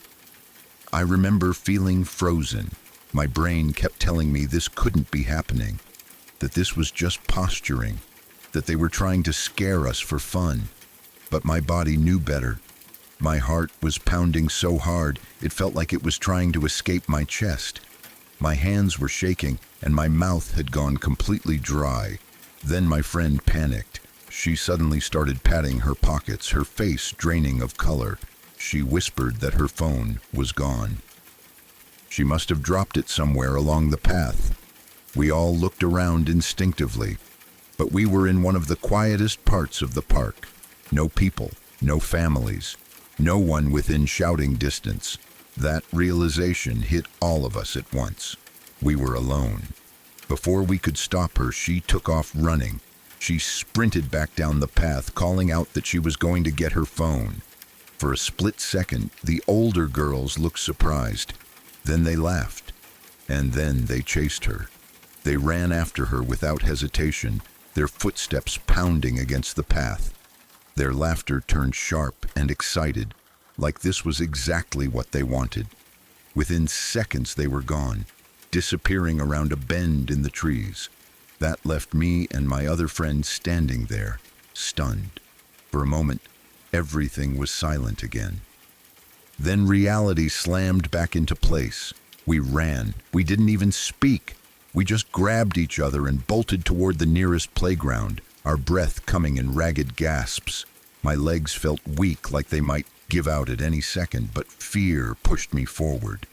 I remember feeling frozen. My brain kept telling me this couldn't be happening, that this was just posturing, that they were trying to scare us for fun. But my body knew better. My heart was pounding so hard, it felt like it was trying to escape my chest. My hands were shaking, and my mouth had gone completely dry. Then my friend panicked. She suddenly started patting her pockets, her face draining of color. She whispered that her phone was gone. She must have dropped it somewhere along the path. We all looked around instinctively, but we were in one of the quietest parts of the park. No people, no families, no one within shouting distance. That realization hit all of us at once. We were alone. Before we could stop her, she took off running. She sprinted back down the path, calling out that she was going to get her phone. For a split second, the older girls looked surprised. Then they laughed. And then they chased her. They ran after her without hesitation, their footsteps pounding against the path. Their laughter turned sharp and excited, like this was exactly what they wanted. Within seconds they were gone, disappearing around a bend in the trees. That left me and my other friend standing there, stunned. For a moment, everything was silent again. Then reality slammed back into place. We ran. We didn't even speak. We just grabbed each other and bolted toward the nearest playground, our breath coming in ragged gasps. My legs felt weak, like they might give out at any second, but fear pushed me forward.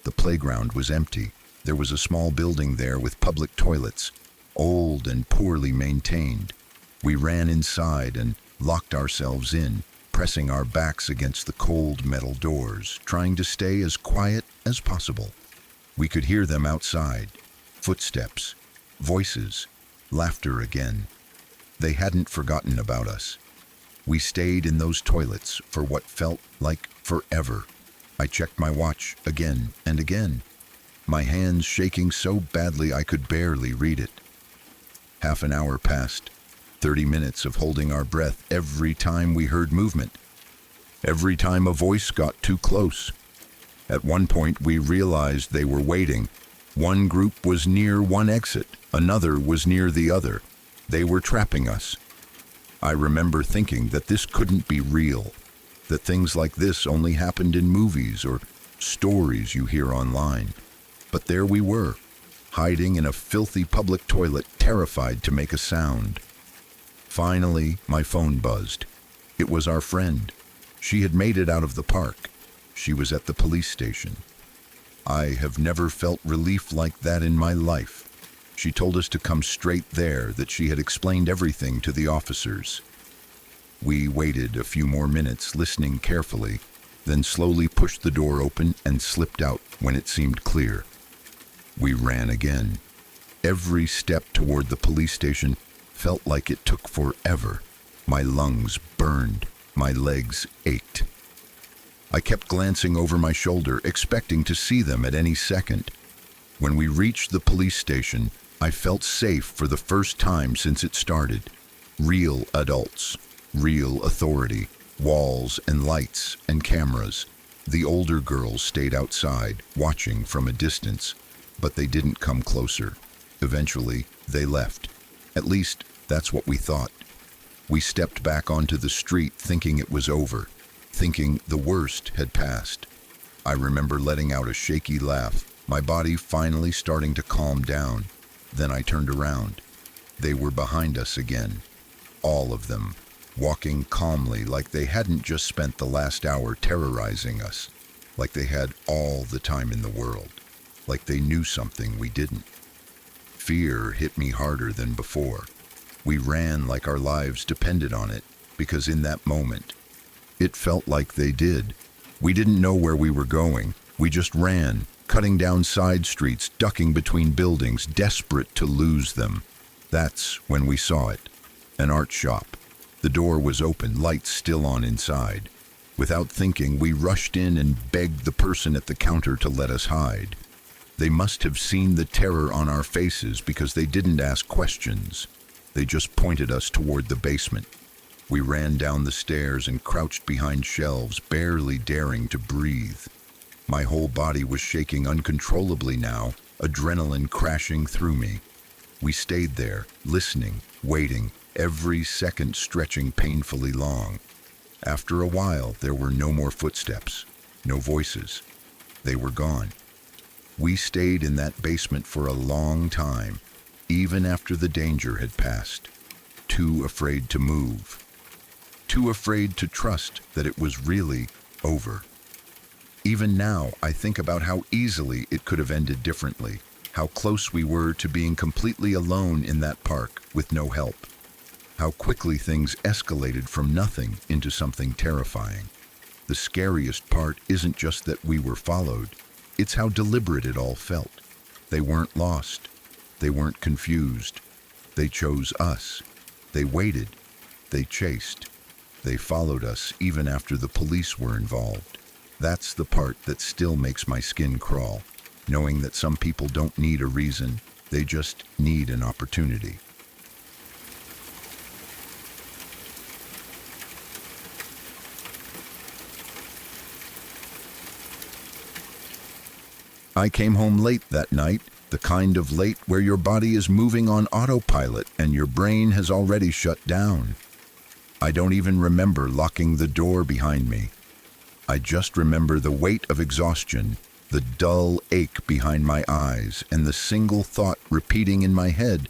The playground was empty. There was a small building there with public toilets, old and poorly maintained. We ran inside, and locked ourselves in, pressing our backs against the cold metal doors, trying to stay as quiet as possible. We could hear them outside, footsteps, voices, laughter again. They hadn't forgotten about us. We stayed in those toilets for what felt like forever. I checked my watch again and again, my hands shaking so badly I could barely read it. Half an hour passed, 30 minutes of holding our breath every time we heard movement, every time a voice got too close. At one point we realized they were waiting. One group was near one exit, another was near the other. They were trapping us. I remember thinking that this couldn't be real, that things like this only happened in movies or stories you hear online. But there we were, hiding in a filthy public toilet, terrified to make a sound. Finally, my phone buzzed. It was our friend. She had made it out of the park. She was at the police station. I have never felt relief like that in my life. She told us to come straight there, that she had explained everything to the officers. We waited a few more minutes, listening carefully, then slowly pushed the door open and slipped out when it seemed clear. We ran again. Every step toward the police station felt like it took forever. My lungs burned, my legs ached. I kept glancing over my shoulder, expecting to see them at any second. When we reached the police station, I felt safe for the first time since it started. Real adults, real authority, walls and lights and cameras. The older girls stayed outside, watching from a distance, but they didn't come closer. Eventually, they left. At least, that's what we thought. We stepped back onto the street thinking it was over, thinking the worst had passed. I remember letting out a shaky laugh, my body finally starting to calm down. Then I turned around. They were behind us again. All of them, walking calmly like they hadn't just spent the last hour terrorizing us, like they had all the time in the world, like they knew something we didn't. Fear hit me harder than before. We ran like our lives depended on it, because in that moment, it felt like they did. We didn't know where we were going. We just ran, cutting down side streets, ducking between buildings, desperate to lose them. That's when we saw it. An art shop. The door was open, lights still on inside. Without thinking, we rushed in and begged the person at the counter to let us hide. They must have seen the terror on our faces because they didn't ask questions. They just pointed us toward the basement. We ran down the stairs and crouched behind shelves, barely daring to breathe. My whole body was shaking uncontrollably now, adrenaline crashing through me. We stayed there, listening, waiting, every second stretching painfully long. After a while, there were no more footsteps, no voices. They were gone. We stayed in that basement for a long time, even after the danger had passed, too afraid to move, too afraid to trust that it was really over. Even now, I think about how easily it could have ended differently, how close we were to being completely alone in that park with no help, how quickly things escalated from nothing into something terrifying. The scariest part isn't just that we were followed, it's how deliberate it all felt. They weren't lost. They weren't confused. They chose us. They waited. They chased. They followed us even after the police were involved. That's the part that still makes my skin crawl, knowing that some people don't need a reason, they just need an opportunity. I came home late that night, the kind of late where your body is moving on autopilot and your brain has already shut down. I don't even remember locking the door behind me. I just remember the weight of exhaustion, the dull ache behind my eyes, and the single thought repeating in my head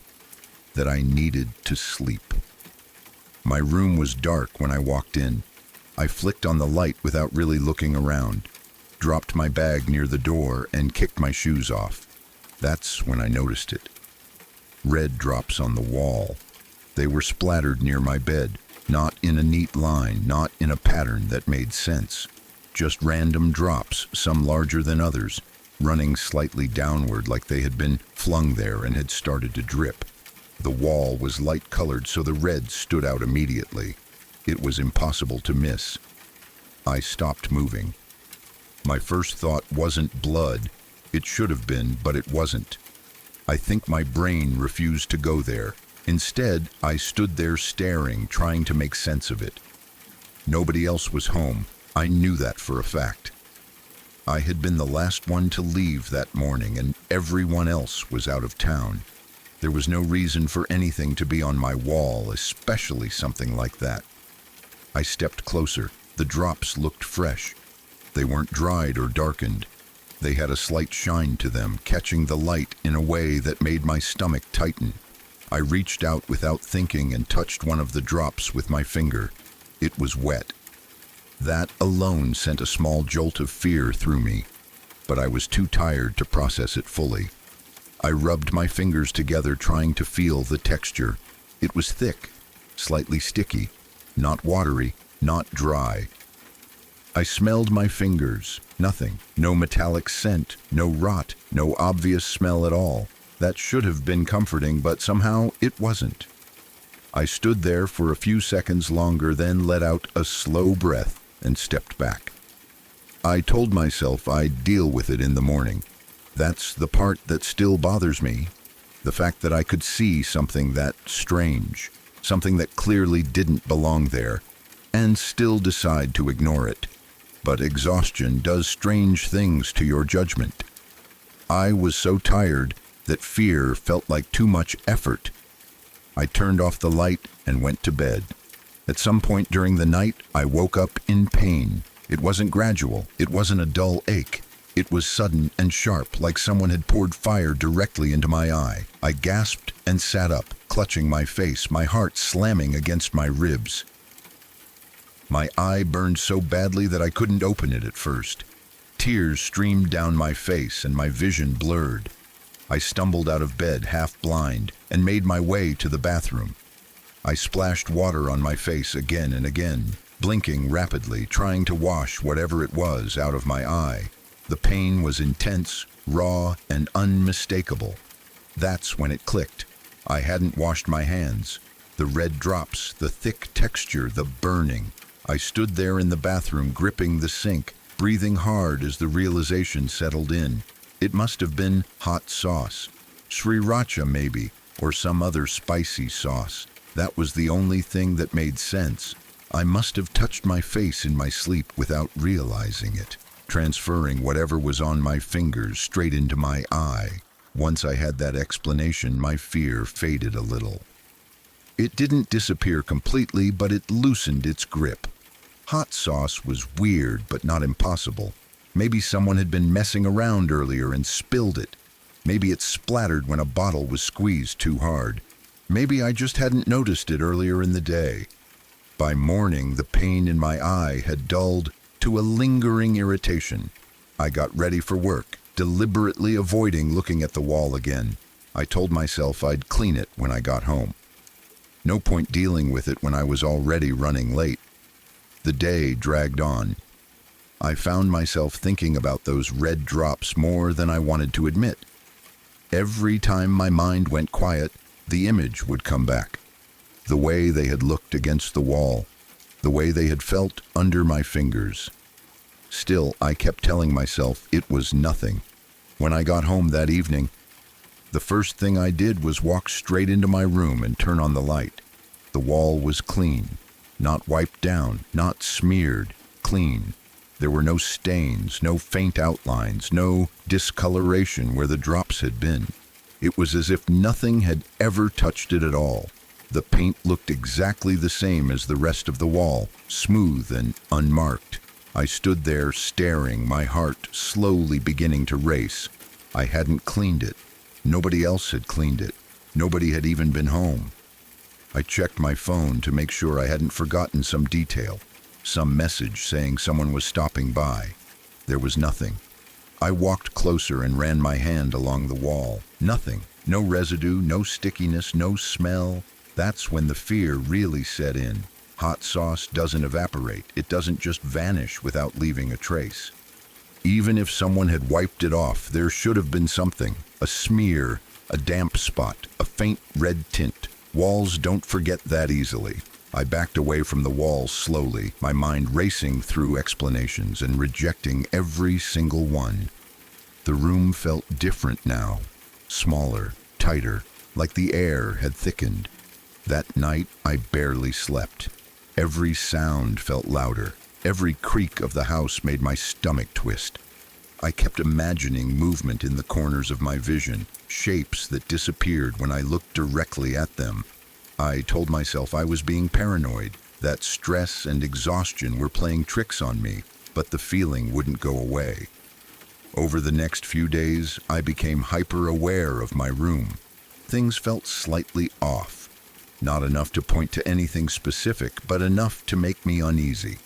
that I needed to sleep. My room was dark when I walked in. I flicked on the light without really looking around, dropped my bag near the door, and kicked my shoes off. That's when I noticed it. Red drops on the wall. They were splattered near my bed, Not in a neat line, not in a pattern that made sense. Just random drops, some larger than others, running slightly downward like they had been flung there and had started to drip. The wall was light-colored, so the red stood out immediately. It was impossible to miss. I stopped moving. My first thought wasn't blood. It should have been, but it wasn't. I think my brain refused to go there. Instead, I stood there staring, trying to make sense of it. Nobody else was home. I knew that for a fact. I had been the last one to leave that morning, and everyone else was out of town. There was no reason for anything to be on my wall, especially something like that. I stepped closer. The drops looked fresh. They weren't dried or darkened. They had a slight shine to them, catching the light in a way that made my stomach tighten. I reached out without thinking and touched one of the drops with my finger. It was wet. That alone sent a small jolt of fear through me, but I was too tired to process it fully. I rubbed my fingers together, trying to feel the texture. It was thick, slightly sticky, not watery, not dry. I smelled my fingers. Nothing. No metallic scent, no rot, no obvious smell at all. That should have been comforting, but somehow it wasn't. I stood there for a few seconds longer, then let out a slow breath and stepped back. I told myself I'd deal with it in the morning. That's the part that still bothers me. The fact that I could see something that strange, something that clearly didn't belong there, and still decide to ignore it. But exhaustion does strange things to your judgment. I was so tired that fear felt like too much effort. I turned off the light and went to bed. At some point during the night, I woke up in pain. It wasn't gradual. It wasn't a dull ache. It was sudden and sharp, like someone had poured fire directly into my eye. I gasped and sat up, clutching my face, my heart slamming against my ribs. My eye burned so badly that I couldn't open it at first. Tears streamed down my face and my vision blurred. I stumbled out of bed, half blind, and made my way to the bathroom. I splashed water on my face again and again, blinking rapidly, trying to wash whatever it was out of my eye. The pain was intense, raw, and unmistakable. That's when it clicked. I hadn't washed my hands. The red drops, the thick texture, the burning. I stood there in the bathroom, gripping the sink, breathing hard as the realization settled in. It must have been hot sauce. Sriracha maybe, or some other spicy sauce. That was the only thing that made sense. I must have touched my face in my sleep without realizing it, transferring whatever was on my fingers straight into my eye. Once I had that explanation, my fear faded a little. It didn't disappear completely, but it loosened its grip. Hot sauce was weird, but not impossible. Maybe someone had been messing around earlier and spilled it. Maybe it splattered when a bottle was squeezed too hard. Maybe I just hadn't noticed it earlier in the day. By morning, the pain in my eye had dulled to a lingering irritation. I got ready for work, deliberately avoiding looking at the wall again. I told myself I'd clean it when I got home. No point dealing with it when I was already running late. The day dragged on. I found myself thinking about those red drops more than I wanted to admit. Every time my mind went quiet, the image would come back. The way they had looked against the wall, the way they had felt under my fingers. Still, I kept telling myself it was nothing. When I got home that evening, the first thing I did was walk straight into my room and turn on the light. The wall was clean, not wiped down, not smeared, clean. There were no stains, no faint outlines, no discoloration where the drops had been. It was as if nothing had ever touched it at all. The paint looked exactly the same as the rest of the wall, smooth and unmarked. I stood there staring, my heart slowly beginning to race. I hadn't cleaned it. Nobody else had cleaned it. Nobody had even been home. I checked my phone to make sure I hadn't forgotten some detail, some message saying someone was stopping by. There was nothing. I walked closer and ran my hand along the wall. Nothing. No residue, no stickiness, no smell. That's when the fear really set in. Hot sauce doesn't evaporate. It doesn't just vanish without leaving a trace. Even if someone had wiped it off, there should have been something. A smear, a damp spot, a faint red tint. Walls don't forget that easily. I backed away from the wall slowly, my mind racing through explanations and rejecting every single one. The room felt different now, smaller, tighter, like the air had thickened. That night, I barely slept. Every sound felt louder. Every creak of the house made my stomach twist. I kept imagining movement in the corners of my vision, shapes that disappeared when I looked directly at them. I told myself I was being paranoid, that stress and exhaustion were playing tricks on me, but the feeling wouldn't go away. Over the next few days, I became hyper-aware of my room. Things felt slightly off. Not enough to point to anything specific, but enough to make me uneasy.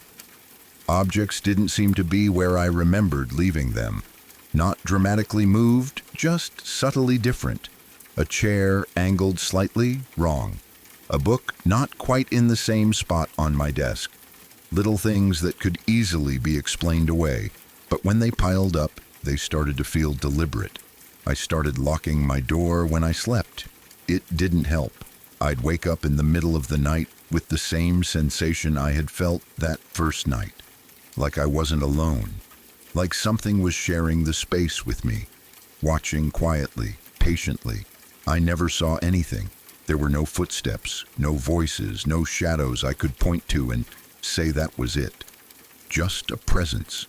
Objects didn't seem to be where I remembered leaving them. Not dramatically moved, just subtly different. A chair angled slightly wrong. A book not quite in the same spot on my desk. Little things that could easily be explained away, but when they piled up, they started to feel deliberate. I started locking my door when I slept. It didn't help. I'd wake up in the middle of the night with the same sensation I had felt that first night. Like I wasn't alone. Like something was sharing the space with me. Watching quietly, patiently. I never saw anything. There were no footsteps, no voices, no shadows I could point to and say that was it. Just a presence.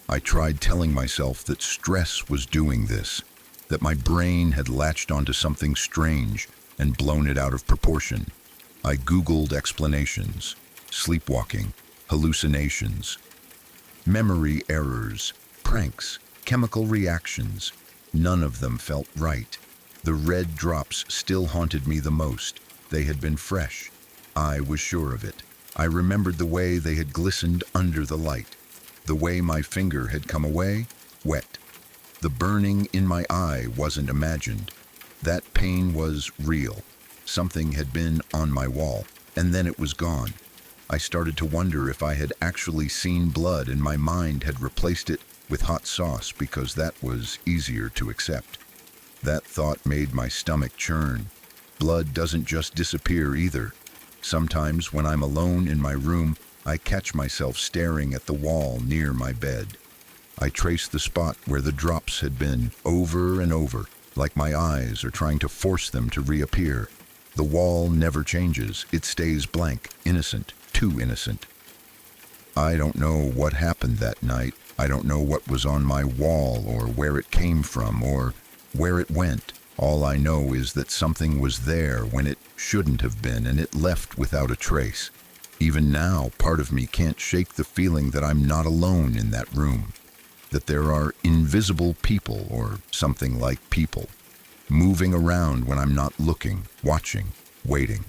I tried telling myself that stress was doing this, that my brain had latched onto something strange and blown it out of proportion. I Googled explanations, sleepwalking, hallucinations, memory errors, pranks, chemical reactions. None of them felt right. The red drops still haunted me the most. They had been fresh. I was sure of it. I remembered the way they had glistened under the light. The way my finger had come away, wet. The burning in my eye wasn't imagined. That pain was real. Something had been on my wall, and then it was gone. I started to wonder if I had actually seen blood and my mind had replaced it with hot sauce because that was easier to accept. That thought made my stomach churn. Blood doesn't just disappear either. Sometimes when I'm alone in my room, I catch myself staring at the wall near my bed. I trace the spot where the drops had been over and over, like my eyes are trying to force them to reappear. The wall never changes. It stays blank, innocent, too innocent. I don't know what happened that night. I don't know what was on my wall or where it came from or where it went. All I know is that something was there when it shouldn't have been, and it left without a trace. Even now, part of me can't shake the feeling that I'm not alone in that room, that there are invisible people, or something like people, moving around when I'm not looking, watching, waiting.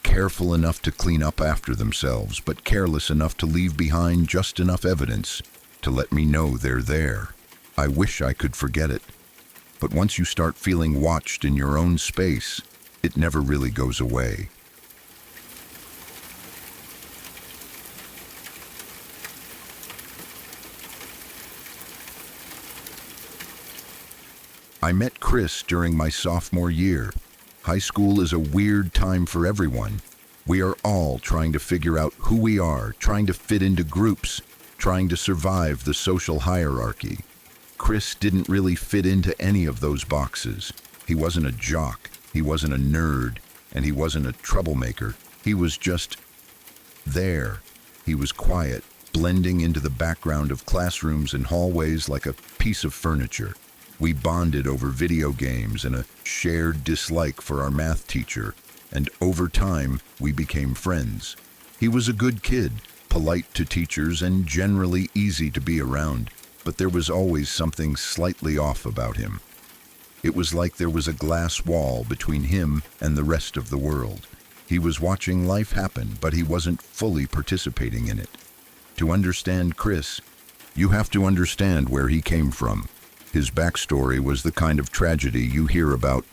Careful enough to clean up after themselves, but careless enough to leave behind just enough evidence to let me know they're there. I wish I could forget it. But once you start feeling watched in your own space, it never really goes away. I met Chris during my sophomore year. High school is a weird time for everyone. We are all trying to figure out who we are, trying to fit into groups, trying to survive the social hierarchy. Chris didn't really fit into any of those boxes. He wasn't a jock, he wasn't a nerd, and he wasn't a troublemaker. He was just there. He was quiet, blending into the background of classrooms and hallways like a piece of furniture. We bonded over video games and a shared dislike for our math teacher, and over time, we became friends. He was a good kid, polite to teachers and generally easy to be around, but there was always something slightly off about him. It was like there was a glass wall between him and the rest of the world. He was watching life happen, but he wasn't fully participating in it. To understand Chris, you have to understand where he came from. His backstory was the kind of tragedy you hear about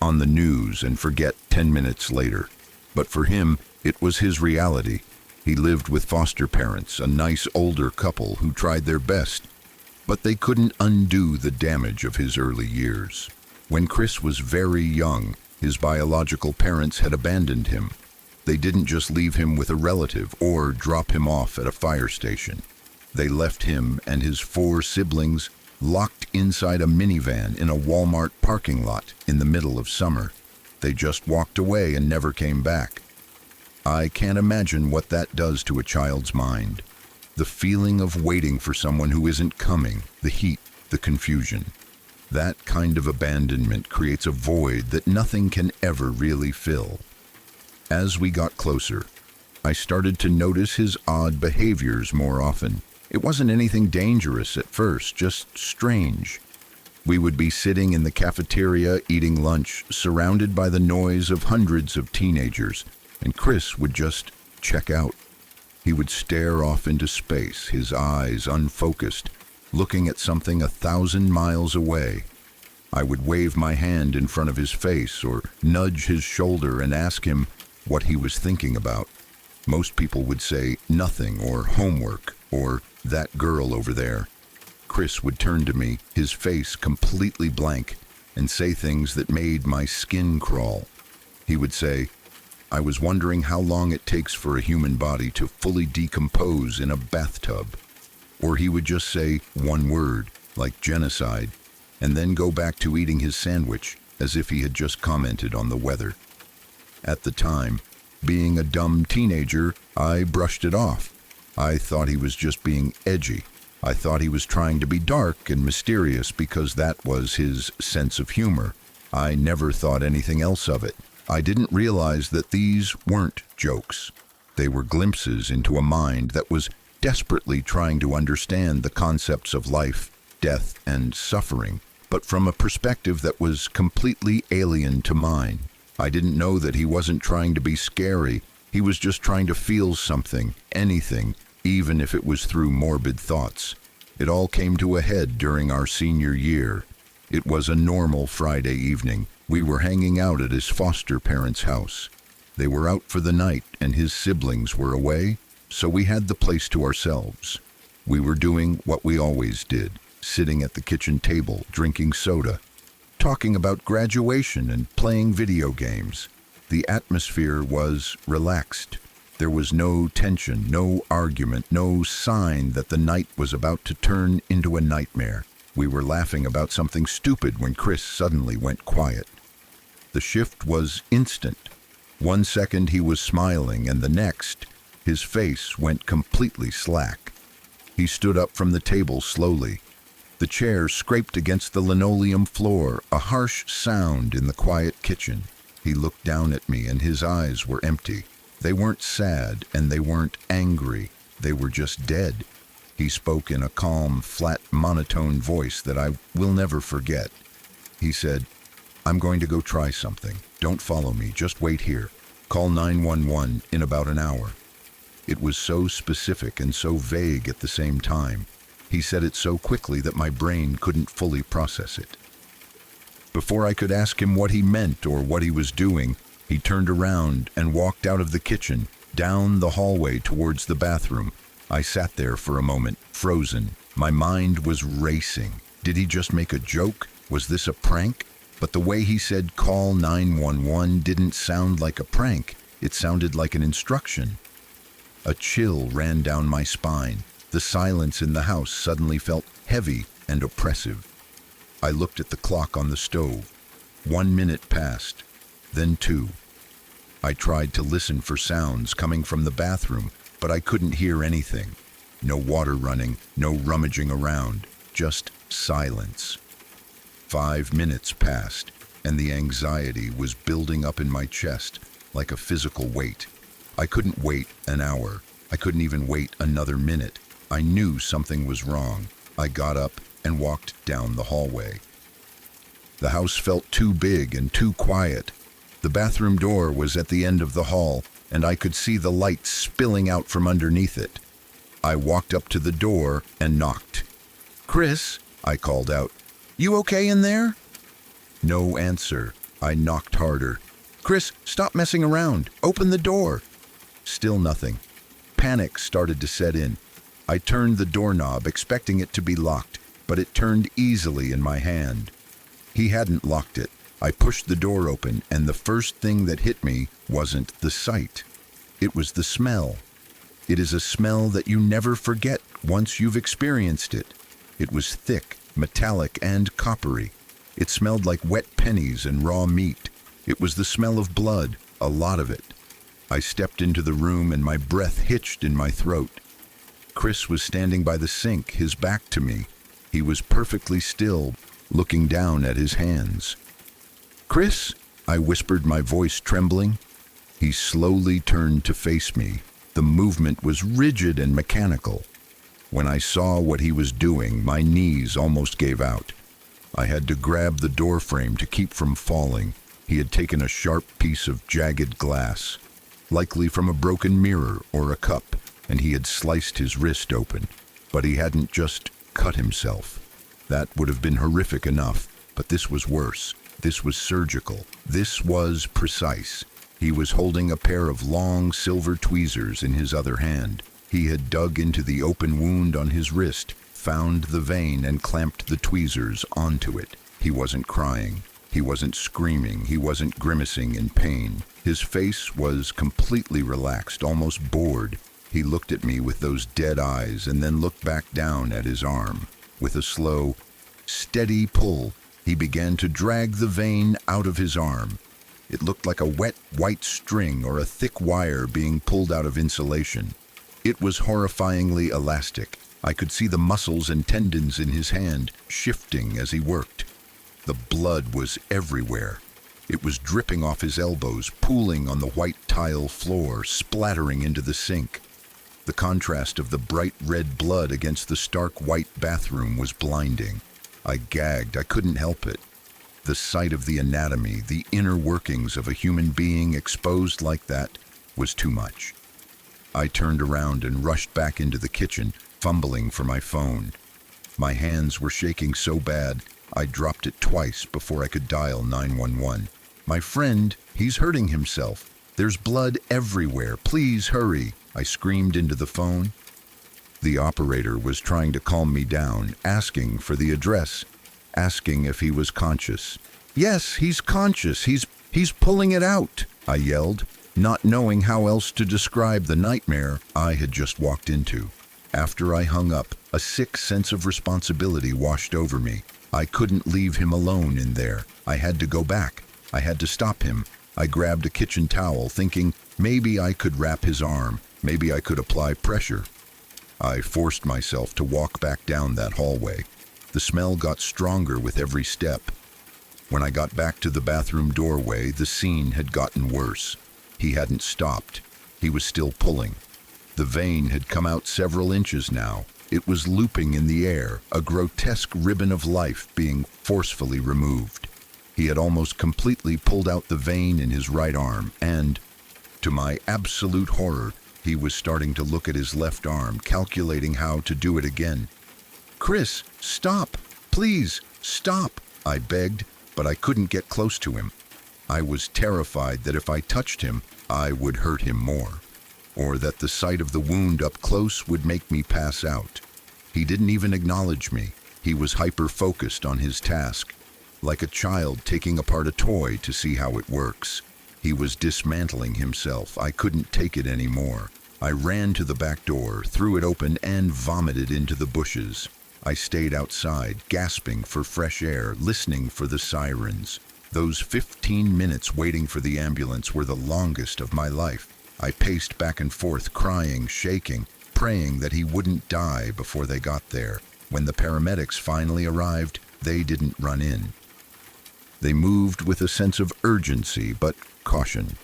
on the news and forget 10 minutes later. But for him, it was his reality. He lived with foster parents, a nice older couple who tried their best, but they couldn't undo the damage of his early years. When Chris was very young, his biological parents had abandoned him. They didn't just leave him with a relative or drop him off at a fire station. They left him and his 4 siblings locked inside a minivan in a Walmart parking lot in the middle of summer. They just walked away and never came back. I can't imagine what that does to a child's mind. The feeling of waiting for someone who isn't coming, the heat, the confusion. That kind of abandonment creates a void that nothing can ever really fill. As we got closer, I started to notice his odd behaviors more often. It wasn't anything dangerous at first, just strange. We would be sitting in the cafeteria eating lunch, surrounded by the noise of hundreds of teenagers, and Chris would just check out. He would stare off into space, his eyes unfocused, looking at something 1,000 miles away. I would wave my hand in front of his face or nudge his shoulder and ask him what he was thinking about. Most people would say nothing or homework or that girl over there. Chris would turn to me, his face completely blank, and say things that made my skin crawl. He would say, "I was wondering how long it takes for a human body to fully decompose in a bathtub." Or he would just say one word, like genocide, and then go back to eating his sandwich as if he had just commented on the weather. At the time, being a dumb teenager, I brushed it off. I thought he was just being edgy. I thought he was trying to be dark and mysterious because that was his sense of humor. I never thought anything else of it. I didn't realize that these weren't jokes. They were glimpses into a mind that was desperately trying to understand the concepts of life, death, and suffering, but from a perspective that was completely alien to mine. I didn't know that he wasn't trying to be scary. He was just trying to feel something, anything, even if it was through morbid thoughts. It all came to a head during our senior year. It was a normal Friday evening. We were hanging out at his foster parents' house. They were out for the night and his siblings were away, so we had the place to ourselves. We were doing what we always did, sitting at the kitchen table, drinking soda, talking about graduation and playing video games. The atmosphere was relaxed. There was no tension, no argument, no sign that the night was about to turn into a nightmare. We were laughing about something stupid when Chris suddenly went quiet. The shift was instant. 1 second he was smiling, and the next, his face went completely slack. He stood up from the table slowly. The chair scraped against the linoleum floor, a harsh sound in the quiet kitchen. He looked down at me, and his eyes were empty. They weren't sad, and they weren't angry. They were just dead. He spoke in a calm, flat, monotone voice that I will never forget. He said, "I'm going to go try something. Don't follow me, just wait here. Call 911 in about an hour." It was so specific and so vague at the same time. He said it so quickly that my brain couldn't fully process it. Before I could ask him what he meant or what he was doing, he turned around and walked out of the kitchen, down the hallway towards the bathroom. I sat there for a moment, frozen. My mind was racing. Did he just make a joke? Was this a prank? But the way he said call 911 didn't sound like a prank. It sounded like an instruction. A chill ran down my spine. The silence in the house suddenly felt heavy and oppressive. I looked at the clock on the stove. 1 minute passed, then 2. I tried to listen for sounds coming from the bathroom, but I couldn't hear anything. No water running, no rummaging around, just silence. 5 minutes passed, and the anxiety was building up in my chest like a physical weight. I couldn't wait an hour. I couldn't even wait another minute. I knew something was wrong. I got up and walked down the hallway. The house felt too big and too quiet. The bathroom door was at the end of the hall, and I could see the light spilling out from underneath it. I walked up to the door and knocked. "Chris," I called out, "you okay in there?" No answer. I knocked harder. Chris, stop messing around. Open the door. Still nothing. Panic started to set in. I turned the doorknob, expecting it to be locked, but it turned easily in my hand. He hadn't locked it. I pushed the door open, and the first thing that hit me wasn't the sight. It was the smell. It is a smell that you never forget once you've experienced it. It was thick, metallic, and coppery. It smelled like wet pennies and raw meat. It was the smell of blood, a lot of it. I stepped into the room and my breath hitched in my throat. Chris was standing by the sink, his back to me. He was perfectly still, looking down at his hands. "Chris," I whispered, my voice trembling. He slowly turned to face me. The movement was rigid and mechanical. When I saw what he was doing, my knees almost gave out. I had to grab the door frame to keep from falling. He had taken a sharp piece of jagged glass, likely from a broken mirror or a cup, and he had sliced his wrist open. But he hadn't just cut himself. That would have been horrific enough, but this was worse. This was surgical. This was precise. He was holding a pair of long silver tweezers in his other hand. He had dug into the open wound on his wrist, found the vein, and clamped the tweezers onto it. He wasn't crying. He wasn't screaming. He wasn't grimacing in pain. His face was completely relaxed, almost bored. He looked at me with those dead eyes and then looked back down at his arm. With a slow, steady pull, he began to drag the vein out of his arm. It looked like a wet, white string or a thick wire being pulled out of insulation. It was horrifyingly elastic. I could see the muscles and tendons in his hand shifting as he worked. The blood was everywhere. It was dripping off his elbows, pooling on the white tile floor, splattering into the sink. The contrast of the bright red blood against the stark white bathroom was blinding. I gagged. I couldn't help it. The sight of the anatomy, the inner workings of a human being exposed like that, was too much. I turned around and rushed back into the kitchen, fumbling for my phone. My hands were shaking so bad, I dropped it twice before I could dial 911. "My friend, he's hurting himself. There's blood everywhere. Please hurry," I screamed into the phone. The operator was trying to calm me down, asking for the address, asking if he was conscious. "Yes, he's conscious. He's pulling it out," I yelled, not knowing how else to describe the nightmare I had just walked into. After I hung up, a sick sense of responsibility washed over me. I couldn't leave him alone in there. I had to go back. I had to stop him. I grabbed a kitchen towel, thinking maybe I could wrap his arm, maybe I could apply pressure. I forced myself to walk back down that hallway. The smell got stronger with every step. When I got back to the bathroom doorway, the scene had gotten worse. He hadn't stopped. He was still pulling. The vein had come out several inches now. It was looping in the air, a grotesque ribbon of life being forcefully removed. He had almost completely pulled out the vein in his right arm, and, to my absolute horror, he was starting to look at his left arm, calculating how to do it again. "Chris, stop! Please, stop!" I begged, but I couldn't get close to him. I was terrified that if I touched him, I would hurt him more, or that the sight of the wound up close would make me pass out. He didn't even acknowledge me. He was hyper-focused on his task, like a child taking apart a toy to see how it works. He was dismantling himself. I couldn't take it anymore. I ran to the back door, threw it open, and vomited into the bushes. I stayed outside, gasping for fresh air, listening for the sirens. Those 15 minutes waiting for the ambulance were the longest of my life. I paced back and forth, crying, shaking, praying that he wouldn't die before they got there. When the paramedics finally arrived, they didn't run in. They moved with a sense of urgency but caution.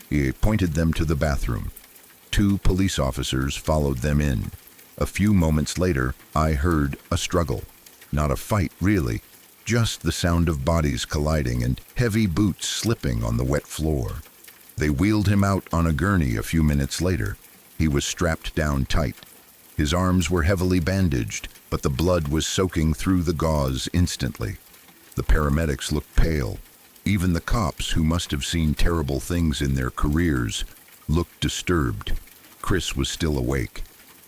He pointed them to the bathroom. 2 police officers followed them in. A few moments later, I heard a struggle. Not a fight, really. Just the sound of bodies colliding and heavy boots slipping on the wet floor. They wheeled him out on a gurney a few minutes later. He was strapped down tight. His arms were heavily bandaged, but the blood was soaking through the gauze instantly. The paramedics looked pale. Even the cops, who must have seen terrible things in their careers, looked disturbed. Chris was still awake.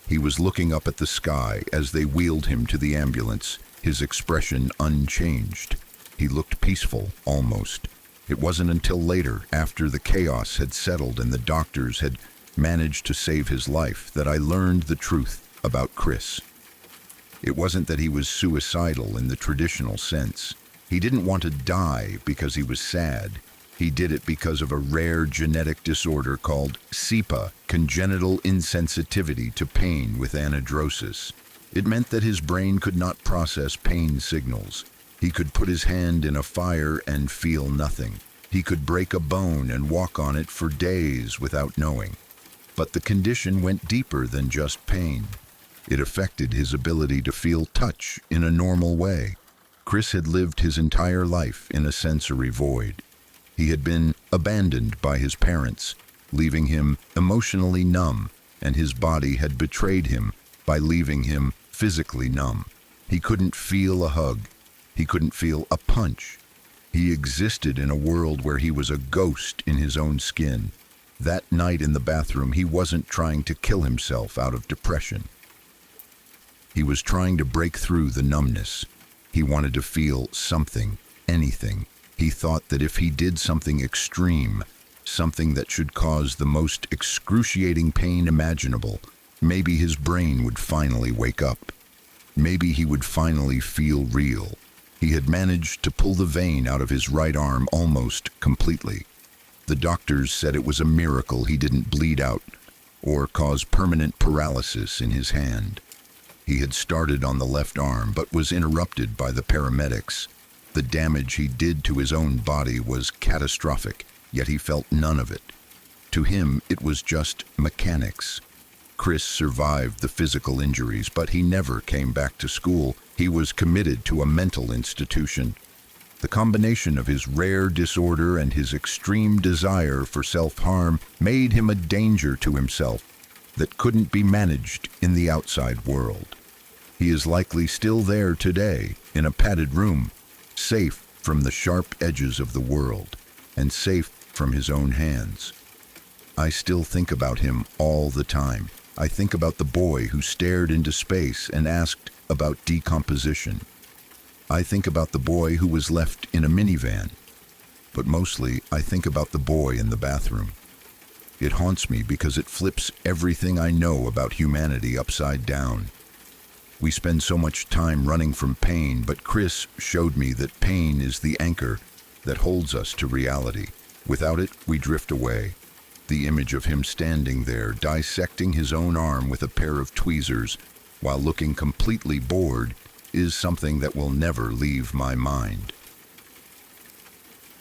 He was looking up at the sky as they wheeled him to the ambulance, his expression unchanged. He looked peaceful, almost. It wasn't until later, after the chaos had settled and the doctors had managed to save his life, that I learned the truth about Chris. It wasn't that he was suicidal in the traditional sense. He didn't want to die because he was sad. He did it because of a rare genetic disorder called CIPA, congenital insensitivity to pain with anhidrosis. It meant that his brain could not process pain signals. He could put his hand in a fire and feel nothing. He could break a bone and walk on it for days without knowing. But the condition went deeper than just pain. It affected his ability to feel touch in a normal way. Chris had lived his entire life in a sensory void. He had been abandoned by his parents, leaving him emotionally numb, and his body had betrayed him by leaving him physically numb. He couldn't feel a hug. He couldn't feel a punch. He existed in a world where he was a ghost in his own skin. That night in the bathroom, he wasn't trying to kill himself out of depression. He was trying to break through the numbness. He wanted to feel something, anything. He thought that if he did something extreme, something that should cause the most excruciating pain imaginable, maybe his brain would finally wake up. Maybe he would finally feel real. He had managed to pull the vein out of his right arm almost completely. The doctors said it was a miracle he didn't bleed out or cause permanent paralysis in his hand. He had started on the left arm but was interrupted by the paramedics. The damage he did to his own body was catastrophic, yet he felt none of it. To him, it was just mechanics. Chris survived the physical injuries, but he never came back to school. He was committed to a mental institution. The combination of his rare disorder and his extreme desire for self-harm made him a danger to himself that couldn't be managed in the outside world. He is likely still there today, in a padded room, safe from the sharp edges of the world, and safe from his own hands. I still think about him all the time. I think about the boy who stared into space and asked about decomposition. I think about the boy who was left in a minivan. But mostly, I think about the boy in the bathroom. It haunts me because it flips everything I know about humanity upside down. We spend so much time running from pain, but Chris showed me that pain is the anchor that holds us to reality. Without it, we drift away. The image of him standing there, dissecting his own arm with a pair of tweezers, while looking completely bored, is something that will never leave my mind.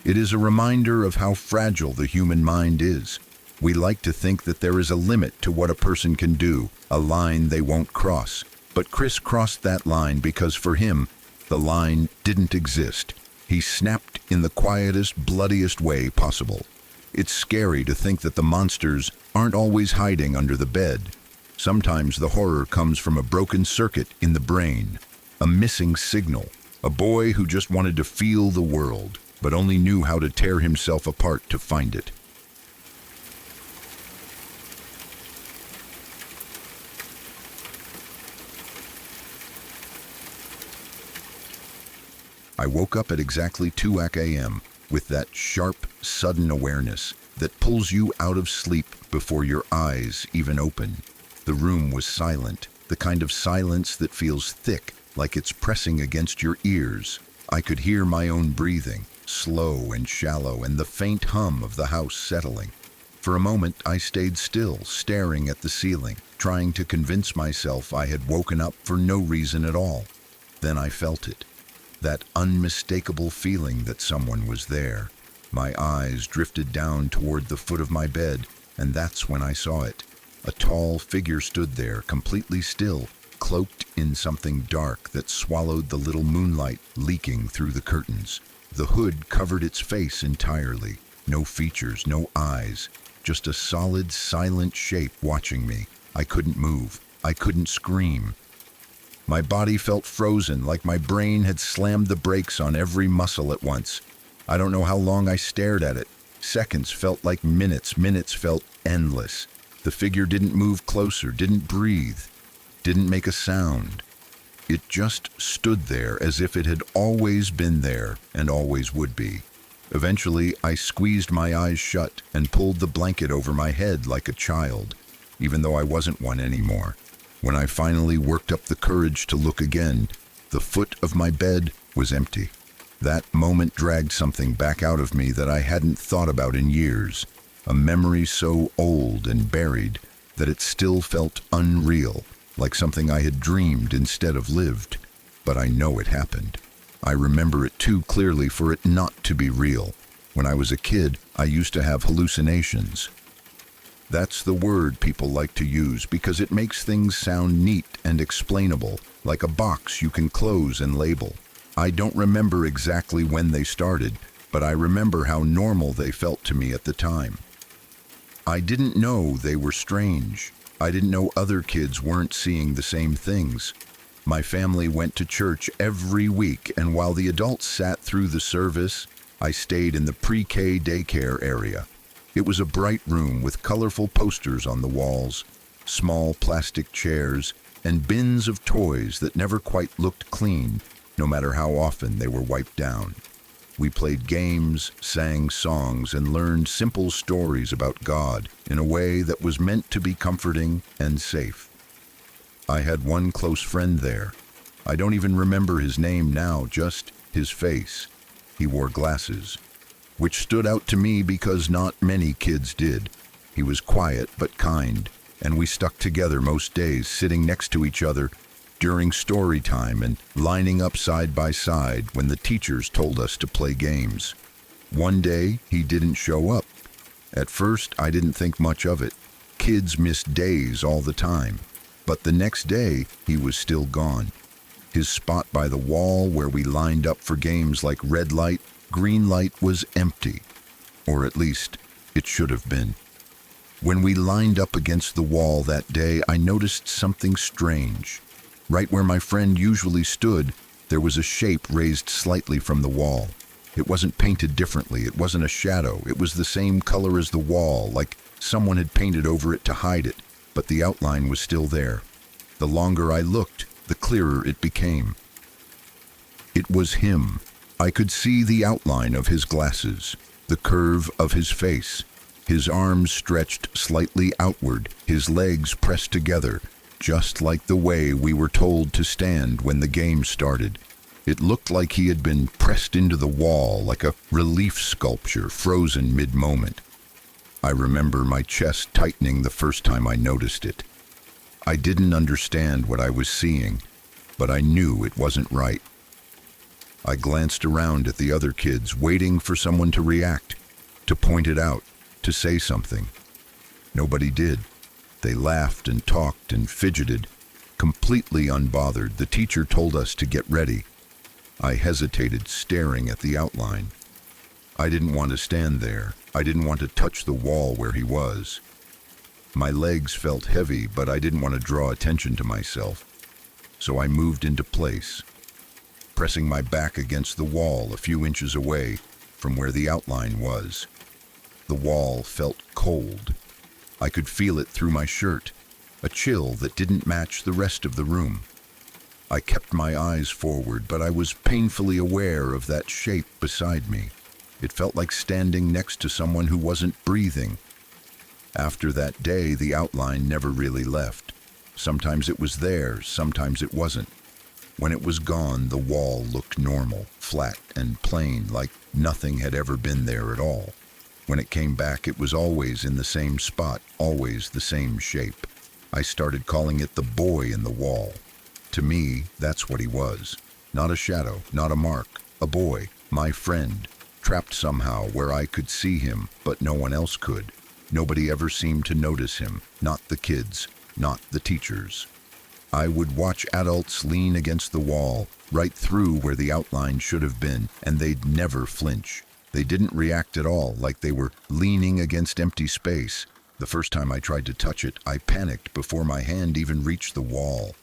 It is a reminder of how fragile the human mind is. We like to think that there is a limit to what a person can do, a line they won't cross. But Chris crossed that line because for him, the line didn't exist. He snapped in the quietest, bloodiest way possible. It's scary to think that the monsters aren't always hiding under the bed. Sometimes the horror comes from a broken circuit in the brain, a missing signal, a boy who just wanted to feel the world, but only knew how to tear himself apart to find it. I woke up at exactly 2 a.m. with that sharp, sudden awareness that pulls you out of sleep before your eyes even open. The room was silent, the kind of silence that feels thick, like it's pressing against your ears. I could hear my own breathing, slow and shallow, and the faint hum of the house settling. For a moment, I stayed still, staring at the ceiling, trying to convince myself I had woken up for no reason at all. Then I felt it. That unmistakable feeling that someone was there. My eyes drifted down toward the foot of my bed, and that's when I saw it. A tall figure stood there, completely still, cloaked in something dark that swallowed the little moonlight leaking through the curtains. The hood covered its face entirely. No features, no eyes, just a solid, silent shape watching me. I couldn't move. I couldn't scream. My body felt frozen, like my brain had slammed the brakes on every muscle at once. I don't know how long I stared at it. Seconds felt like minutes, minutes felt endless. The figure didn't move closer, didn't breathe, didn't make a sound. It just stood there as if it had always been there and always would be. Eventually, I squeezed my eyes shut and pulled the blanket over my head like a child, even though I wasn't one anymore. When I finally worked up the courage to look again, the foot of my bed was empty. That moment dragged something back out of me that I hadn't thought about in years, a memory so old and buried that it still felt unreal, like something I had dreamed instead of lived. But I know it happened. I remember it too clearly for it not to be real. When I was a kid, I used to have hallucinations. That's the word people like to use because it makes things sound neat and explainable, like a box you can close and label. I don't remember exactly when they started, but I remember how normal they felt to me at the time. I didn't know they were strange. I didn't know other kids weren't seeing the same things. My family went to church every week, and while the adults sat through the service, I stayed in the pre-K daycare area. It was a bright room with colorful posters on the walls, small plastic chairs, and bins of toys that never quite looked clean, no matter how often they were wiped down. We played games, sang songs, and learned simple stories about God in a way that was meant to be comforting and safe. I had one close friend there. I don't even remember his name now, just his face. He wore glasses, which stood out to me because not many kids did. He was quiet but kind, and we stuck together most days, sitting next to each other during story time and lining up side by side when the teachers told us to play games. One day, he didn't show up. At first, I didn't think much of it. Kids miss days all the time. But the next day, he was still gone. His spot by the wall where we lined up for games like red light, green light was empty. Or at least, it should have been. When we lined up against the wall that day, I noticed something strange. Right where my friend usually stood, there was a shape raised slightly from the wall. It wasn't painted differently, it wasn't a shadow, it was the same color as the wall, like someone had painted over it to hide it. But the outline was still there. The longer I looked, the clearer it became. It was him. I could see the outline of his glasses, the curve of his face, his arms stretched slightly outward, his legs pressed together, just like the way we were told to stand when the game started. It looked like he had been pressed into the wall, like a relief sculpture frozen mid-moment. I remember my chest tightening the first time I noticed it. I didn't understand what I was seeing, but I knew it wasn't right. I glanced around at the other kids, waiting for someone to react, to point it out, to say something. Nobody did. They laughed and talked and fidgeted, completely unbothered. The teacher told us to get ready. I hesitated, staring at the outline. I didn't want to stand there. I didn't want to touch the wall where he was. My legs felt heavy, but I didn't want to draw attention to myself. So I moved into place, pressing my back against the wall a few inches away from where the outline was. The wall felt cold. I could feel it through my shirt, a chill that didn't match the rest of the room. I kept my eyes forward, but I was painfully aware of that shape beside me. It felt like standing next to someone who wasn't breathing. After that day, the outline never really left. Sometimes it was there, sometimes it wasn't. When it was gone, the wall looked normal, flat and plain, like nothing had ever been there at all. When it came back, it was always in the same spot, always the same shape. I started calling it the boy in the wall. To me, that's what he was. Not a shadow, not a mark, a boy, my friend. Trapped somehow where I could see him, but no one else could. Nobody ever seemed to notice him, not the kids, not the teachers. I would watch adults lean against the wall, right through where the outline should have been, and they'd never flinch. They didn't react at all, like they were leaning against empty space. The first time I tried to touch it, I panicked before my hand even reached the wall.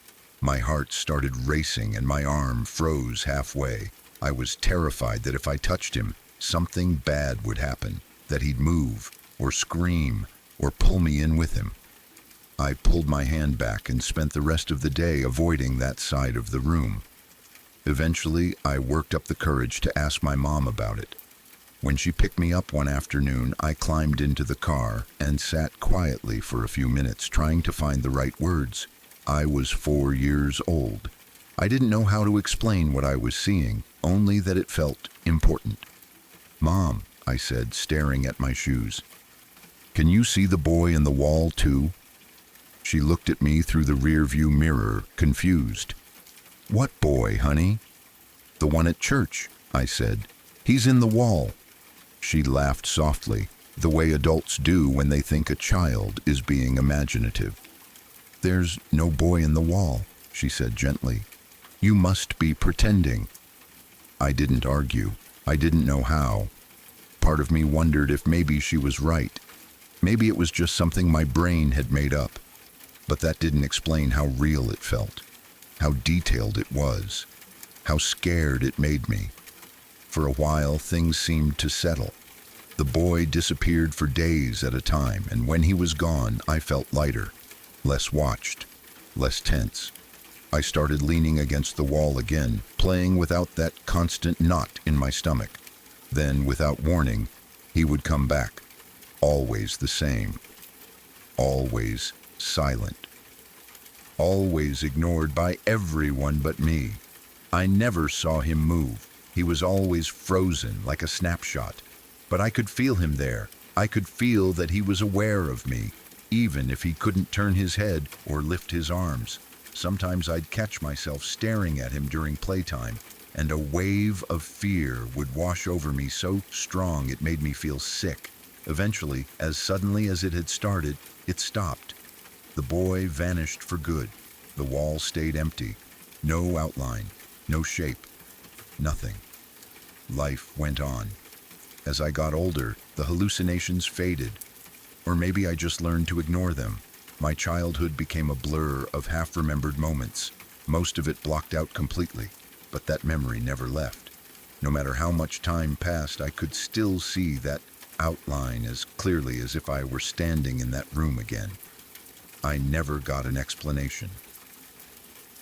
My heart started racing and my arm froze halfway. I was terrified that if I touched him, something bad would happen, that he'd move, or scream, or pull me in with him. I pulled my hand back and spent the rest of the day avoiding that side of the room. Eventually, I worked up the courage to ask my mom about it. When she picked me up one afternoon, I climbed into the car and sat quietly for a few minutes trying to find the right words. I was 4 years old. I didn't know how to explain what I was seeing, only that it felt important. "Mom," I said, staring at my shoes, "can you see the boy in the wall too?" She looked at me through the rearview mirror, confused. "What boy, honey?" "The one at church," I said. "He's in the wall." She laughed softly, the way adults do when they think a child is being imaginative. "There's no boy in the wall," she said gently. "You must be pretending." I didn't argue. I didn't know how. Part of me wondered if maybe she was right. Maybe it was just something my brain had made up. But that didn't explain how real it felt, how detailed it was, how scared it made me. For a while, things seemed to settle. The boy disappeared for days at a time, and when he was gone, I felt lighter, less watched, less tense. I started leaning against the wall again, playing without that constant knot in my stomach. Then, without warning, he would come back, always the same, always silent, always ignored by everyone but me. I never saw him move. He was always frozen, like a snapshot. But I could feel him there. I could feel that he was aware of me, even if he couldn't turn his head or lift his arms. Sometimes I'd catch myself staring at him during playtime, and a wave of fear would wash over me so strong it made me feel sick. Eventually, as suddenly as it had started, it stopped. The boy vanished for good. The wall stayed empty. No outline, no shape, nothing. Life went on. As I got older, the hallucinations faded. Or maybe I just learned to ignore them. My childhood became a blur of half-remembered moments, most of it blocked out completely, but that memory never left. No matter how much time passed, I could still see that outline as clearly as if I were standing in that room again. I never got an explanation.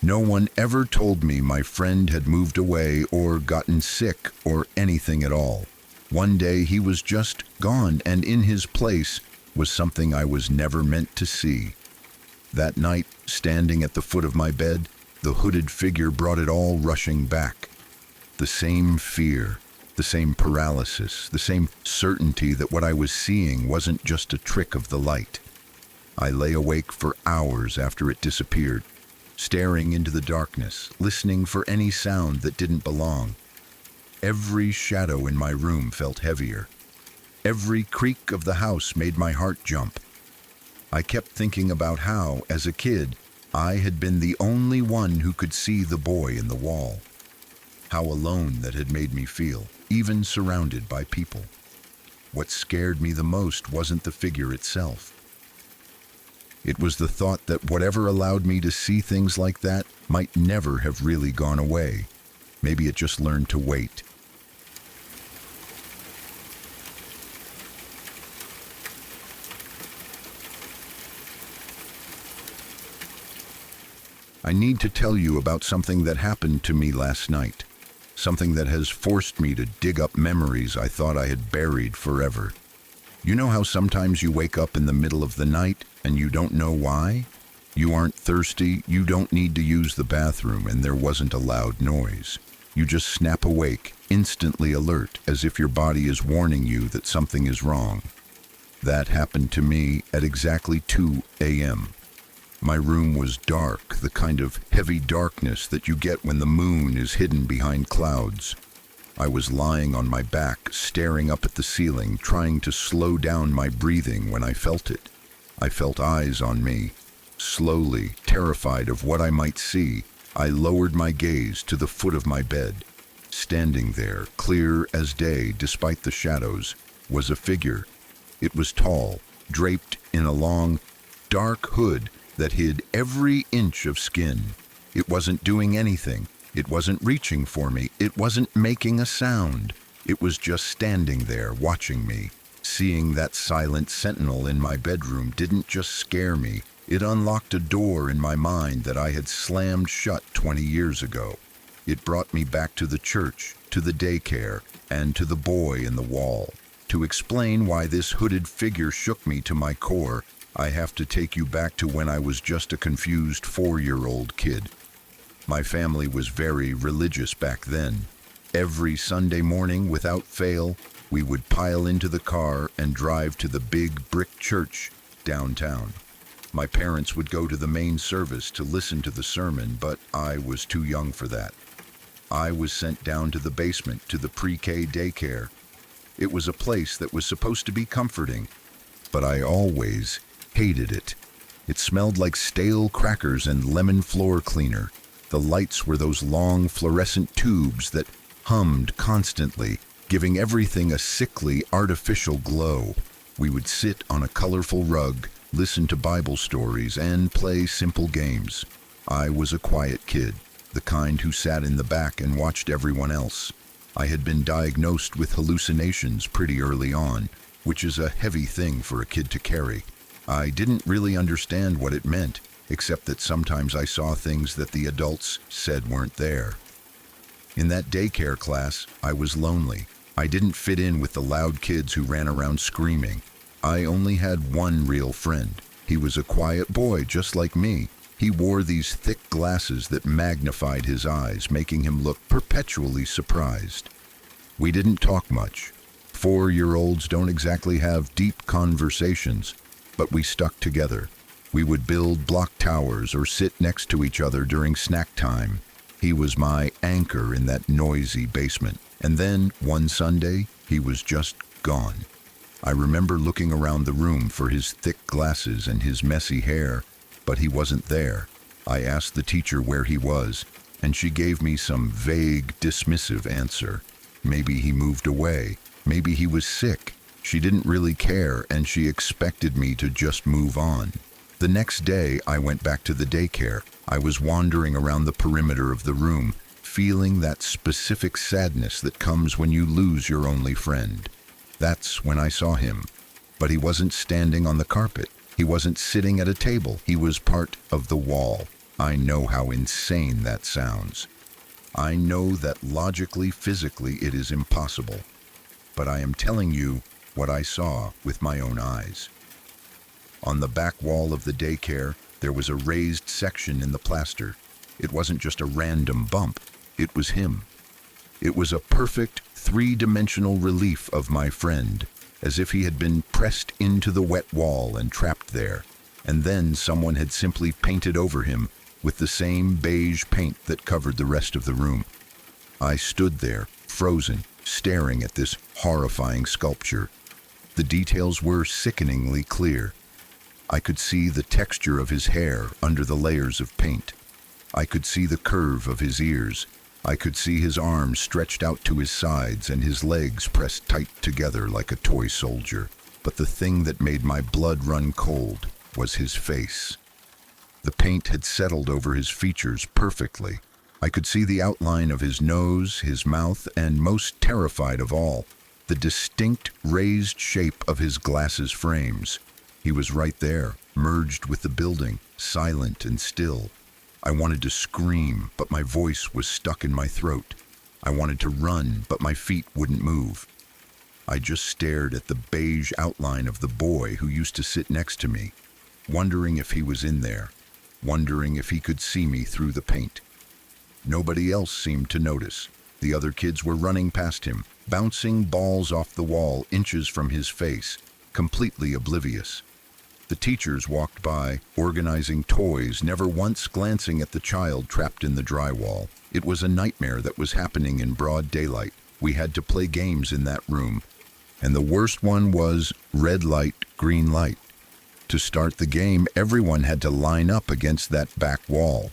No one ever told me my friend had moved away or gotten sick or anything at all. One day he was just gone, and in his place was something I was never meant to see. That night, standing at the foot of my bed, the hooded figure brought it all rushing back. The same fear, the same paralysis, the same certainty that what I was seeing wasn't just a trick of the light. I lay awake for hours after it disappeared, staring into the darkness, listening for any sound that didn't belong. Every shadow in my room felt heavier. Every creak of the house made my heart jump. I kept thinking about how, as a kid, I had been the only one who could see the boy in the wall. How alone that had made me feel, even surrounded by people. What scared me the most wasn't the figure itself. It was the thought that whatever allowed me to see things like that might never have really gone away. Maybe it just learned to wait. I need to tell you about something that happened to me last night. Something that has forced me to dig up memories I thought I had buried forever. You know how sometimes you wake up in the middle of the night and you don't know why? You aren't thirsty, you don't need to use the bathroom, and there wasn't a loud noise. You just snap awake, instantly alert, as if your body is warning you that something is wrong. That happened to me at exactly 2 a.m. My room was dark, the kind of heavy darkness that you get when the moon is hidden behind clouds. I was lying on my back, staring up at the ceiling, trying to slow down my breathing when I felt it. I felt eyes on me. Slowly, terrified of what I might see, I lowered my gaze to the foot of my bed. Standing there, clear as day despite the shadows, was a figure. It was tall, draped in a long, dark hood that hid every inch of skin. It wasn't doing anything. It wasn't reaching for me. It wasn't making a sound. It was just standing there, watching me. Seeing that silent sentinel in my bedroom didn't just scare me, it unlocked a door in my mind that I had slammed shut 20 years ago. It brought me back to the church, to the daycare, and to the boy in the wall. To explain why this hooded figure shook me to my core, I have to take you back to when I was just a confused 4-year-old kid. My family was very religious back then. Every Sunday morning, without fail, we would pile into the car and drive to the big brick church downtown. My parents would go to the main service to listen to the sermon, but I was too young for that. I was sent down to the basement to the pre-K daycare. It was a place that was supposed to be comforting, but I always hated it. It smelled like stale crackers and lemon floor cleaner. The lights were those long fluorescent tubes that hummed constantly, giving everything a sickly, artificial glow. We would sit on a colorful rug, listen to Bible stories, and play simple games. I was a quiet kid, the kind who sat in the back and watched everyone else. I had been diagnosed with hallucinations pretty early on, which is a heavy thing for a kid to carry. I didn't really understand what it meant, except that sometimes I saw things that the adults said weren't there. In that daycare class, I was lonely. I didn't fit in with the loud kids who ran around screaming. I only had one real friend. He was a quiet boy just like me. He wore these thick glasses that magnified his eyes, making him look perpetually surprised. We didn't talk much. 4-year-olds don't exactly have deep conversations, but we stuck together. We would build block towers or sit next to each other during snack time. He was my anchor in that noisy basement. And then, one Sunday, he was just gone. I remember looking around the room for his thick glasses and his messy hair, but he wasn't there. I asked the teacher where he was, and she gave me some vague, dismissive answer. Maybe he moved away. Maybe he was sick. She didn't really care, and she expected me to just move on. The next day, I went back to the daycare. I was wandering around the perimeter of the room, feeling that specific sadness that comes when you lose your only friend. That's when I saw him. But he wasn't standing on the carpet. He wasn't sitting at a table. He was part of the wall. I know how insane that sounds. I know that logically, physically, it is impossible. But I am telling you what I saw with my own eyes. On the back wall of the daycare, there was a raised section in the plaster. It wasn't just a random bump. It was him. It was a perfect, 3-dimensional relief of my friend, as if he had been pressed into the wet wall and trapped there, and then someone had simply painted over him with the same beige paint that covered the rest of the room. I stood there, frozen, staring at this horrifying sculpture. The details were sickeningly clear. I could see the texture of his hair under the layers of paint. I could see the curve of his ears. I could see his arms stretched out to his sides and his legs pressed tight together like a toy soldier. But the thing that made my blood run cold was his face. The paint had settled over his features perfectly. I could see the outline of his nose, his mouth, and most terrified of all, the distinct raised shape of his glasses frames. He was right there, merged with the building, silent and still. I wanted to scream, but my voice was stuck in my throat. I wanted to run, but my feet wouldn't move. I just stared at the beige outline of the boy who used to sit next to me, wondering if he was in there, wondering if he could see me through the paint. Nobody else seemed to notice. The other kids were running past him, bouncing balls off the wall inches from his face, completely oblivious. The teachers walked by, organizing toys, never once glancing at the child trapped in the drywall. It was a nightmare that was happening in broad daylight. We had to play games in that room. And the worst one was red light, green light. To start the game, everyone had to line up against that back wall.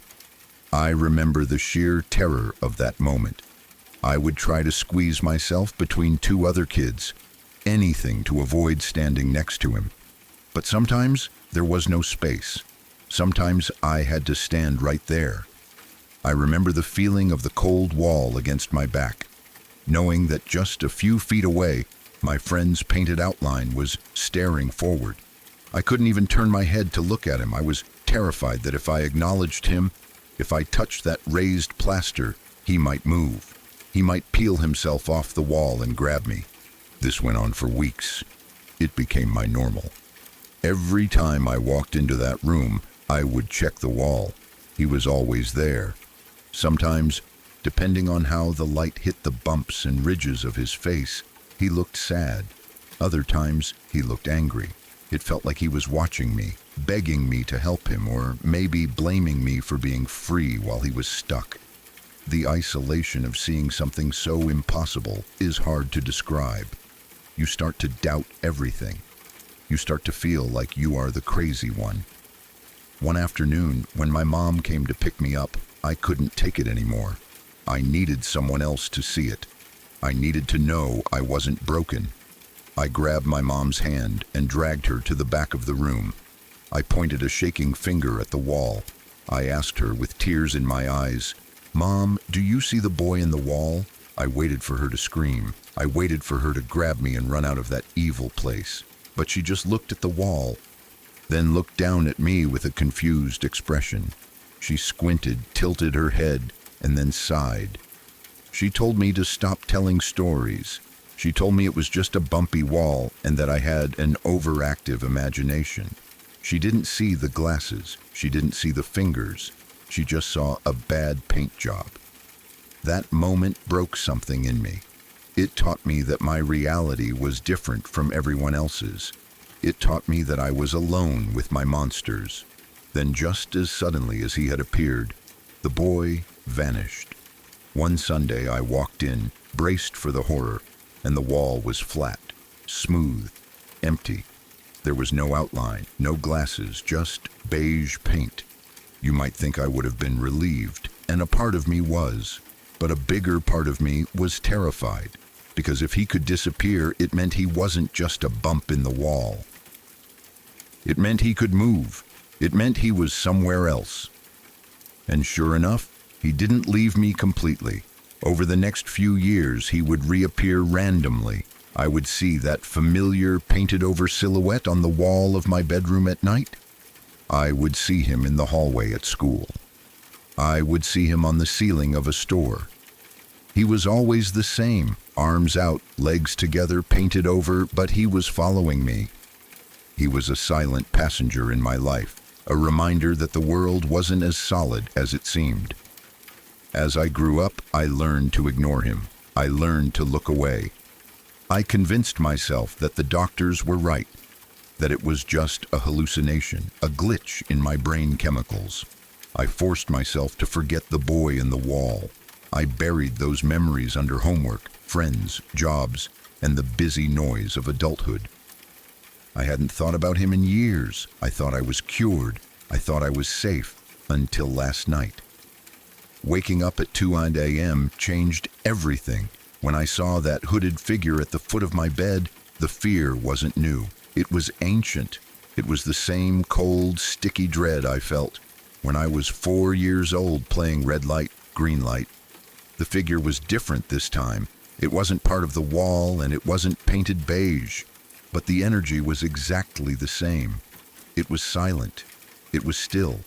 I remember the sheer terror of that moment. I would try to squeeze myself between 2 other kids, anything to avoid standing next to him. But sometimes there was no space. Sometimes I had to stand right there. I remember the feeling of the cold wall against my back. knowing that just a few feet away, my friend's painted outline was staring forward. I couldn't even turn my head to look at him. I was terrified that if I acknowledged him, if I touched that raised plaster, he might move. He might peel himself off the wall and grab me. This went on for weeks. It became my normal. Every time I walked into that room, I would check the wall. He was always there. Sometimes, depending on how the light hit the bumps and ridges of his face, he looked sad. Other times, he looked angry. It felt like he was watching me, begging me to help him, or maybe blaming me for being free while he was stuck. The isolation of seeing something so impossible is hard to describe. You start to doubt everything. You start to feel like you are the crazy one. One afternoon, when my mom came to pick me up, I couldn't take it anymore. I needed someone else to see it. I needed to know I wasn't broken. I grabbed my mom's hand and dragged her to the back of the room. I pointed a shaking finger at the wall. I asked her with tears in my eyes, "Mom, do you see the boy in the wall?" I waited for her to scream. I waited for her to grab me and run out of that evil place. But she just looked at the wall, then looked down at me with a confused expression. She squinted, tilted her head, and then sighed. She told me to stop telling stories. She told me it was just a bumpy wall and that I had an overactive imagination. She didn't see the glasses. She didn't see the fingers. She just saw a bad paint job. That moment broke something in me. It taught me that my reality was different from everyone else's. It taught me that I was alone with my monsters. Then just as suddenly as he had appeared, the boy vanished. One Sunday I walked in, braced for the horror, and the wall was flat, smooth, empty. There was no outline, no glasses, just beige paint. You might think I would have been relieved, and a part of me was, but a bigger part of me was terrified, because if he could disappear, it meant he wasn't just a bump in the wall. It meant he could move. It meant he was somewhere else. And sure enough, he didn't leave me completely. Over the next few years, he would reappear randomly. I would see that familiar painted-over silhouette on the wall of my bedroom at night. I would see him in the hallway at school. I would see him on the ceiling of a store. He was always the same, arms out, legs together, painted over, but he was following me. He was a silent passenger in my life, a reminder that the world wasn't as solid as it seemed. As I grew up, I learned to ignore him. I learned to look away. I convinced myself that the doctors were right, that it was just a hallucination, a glitch in my brain chemicals. I forced myself to forget the boy in the wall. I buried those memories under homework, friends, jobs, and the busy noise of adulthood. I hadn't thought about him in years. I thought I was cured. I thought I was safe, until last night. Waking up at 2 a.m. changed everything. When I saw that hooded figure at the foot of my bed, the fear wasn't new. It was ancient. It was the same cold, sticky dread I felt when I was 4 years old playing red light, green light. The figure was different this time. It wasn't part of the wall and it wasn't painted beige, but the energy was exactly the same. It was silent. It was still.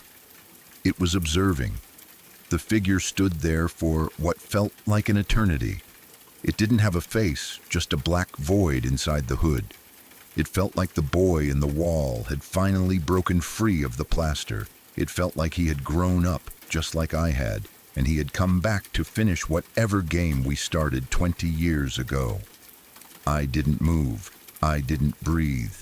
It was observing. The figure stood there for what felt like an eternity. It didn't have a face, just a black void inside the hood. It felt like the boy in the wall had finally broken free of the plaster. It felt like he had grown up, just like I had, and he had come back to finish whatever game we started 20 years ago. I didn't move. I didn't breathe.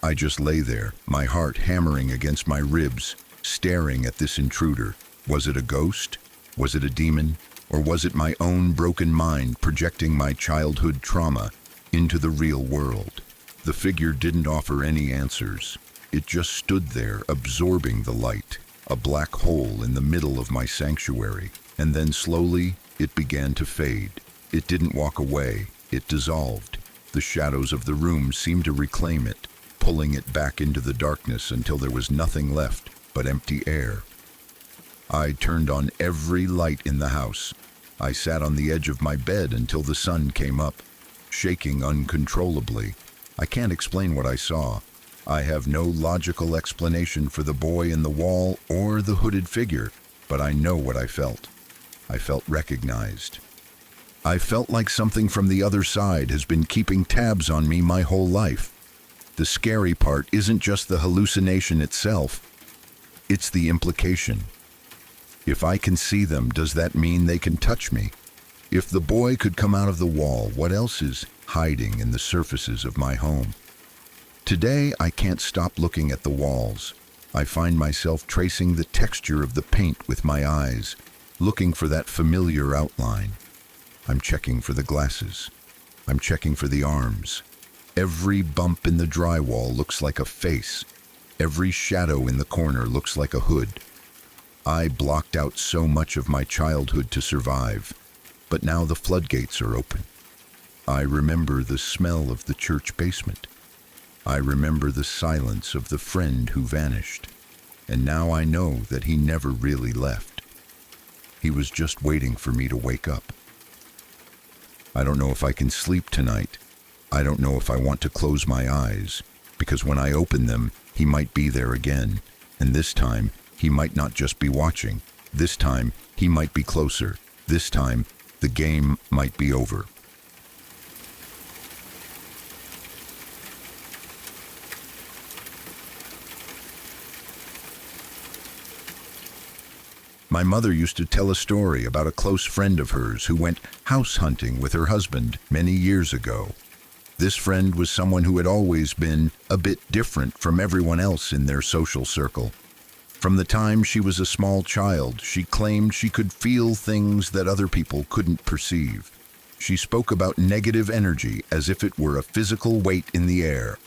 I just lay there, my heart hammering against my ribs, staring at this intruder. Was it a ghost? Was it a demon? Or was it my own broken mind projecting my childhood trauma into the real world? The figure didn't offer any answers. It just stood there, absorbing the light, a black hole in the middle of my sanctuary. And then slowly, it began to fade. It didn't walk away. It dissolved. The shadows of the room seemed to reclaim it, pulling it back into the darkness until there was nothing left but empty air. I turned on every light in the house. I sat on the edge of my bed until the sun came up, shaking uncontrollably. I can't explain what I saw. I have no logical explanation for the boy in the wall or the hooded figure, but I know what I felt. I felt recognized. I felt like something from the other side has been keeping tabs on me my whole life. The scary part isn't just the hallucination itself, it's the implication. If I can see them, does that mean they can touch me? If the boy could come out of the wall, what else is hiding in the surfaces of my home? Today, I can't stop looking at the walls. I find myself tracing the texture of the paint with my eyes, looking for that familiar outline. I'm checking for the glasses. I'm checking for the arms. Every bump in the drywall looks like a face. Every shadow in the corner looks like a hood. I blocked out so much of my childhood to survive, but now the floodgates are open. I remember the smell of the church basement. I remember the silence of the friend who vanished, and now I know that he never really left. He was just waiting for me to wake up. I don't know if I can sleep tonight. I don't know if I want to close my eyes, because when I open them, he might be there again, and this time, he might not just be watching. This time, he might be closer. This time, the game might be over. My mother used to tell a story about a close friend of hers who went house hunting with her husband many years ago. This friend was someone who had always been a bit different from everyone else in their social circle. From the time she was a small child, she claimed she could feel things that other people couldn't perceive. She spoke about negative energy as if it were a physical weight in the air,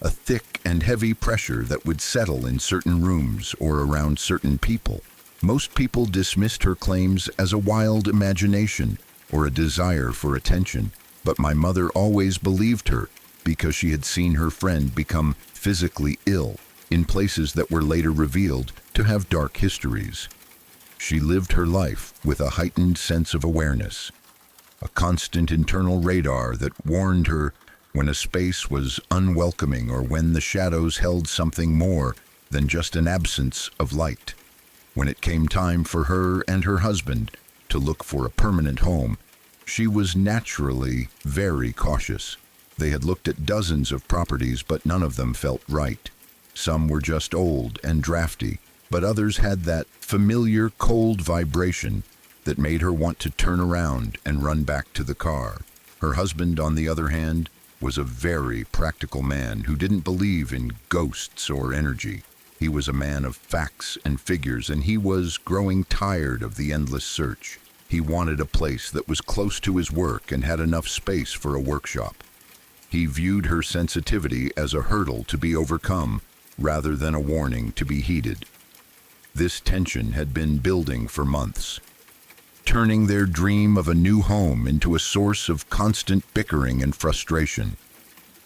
a thick and heavy pressure that would settle in certain rooms or around certain people. Most people dismissed her claims as a wild imagination or a desire for attention, but my mother always believed her because she had seen her friend become physically ill in places that were later revealed to have dark histories. She lived her life with a heightened sense of awareness, a constant internal radar that warned her when a space was unwelcoming or when the shadows held something more than just an absence of light. When it came time for her and her husband to look for a permanent home, she was naturally very cautious. They had looked at dozens of properties, but none of them felt right. Some were just old and drafty, but others had that familiar cold vibration that made her want to turn around and run back to the car. Her husband, on the other hand, was a very practical man who didn't believe in ghosts or energy. He was a man of facts and figures, and he was growing tired of the endless search. He wanted a place that was close to his work and had enough space for a workshop. He viewed her sensitivity as a hurdle to be overcome, rather than a warning to be heeded. This tension had been building for months, turning their dream of a new home into a source of constant bickering and frustration.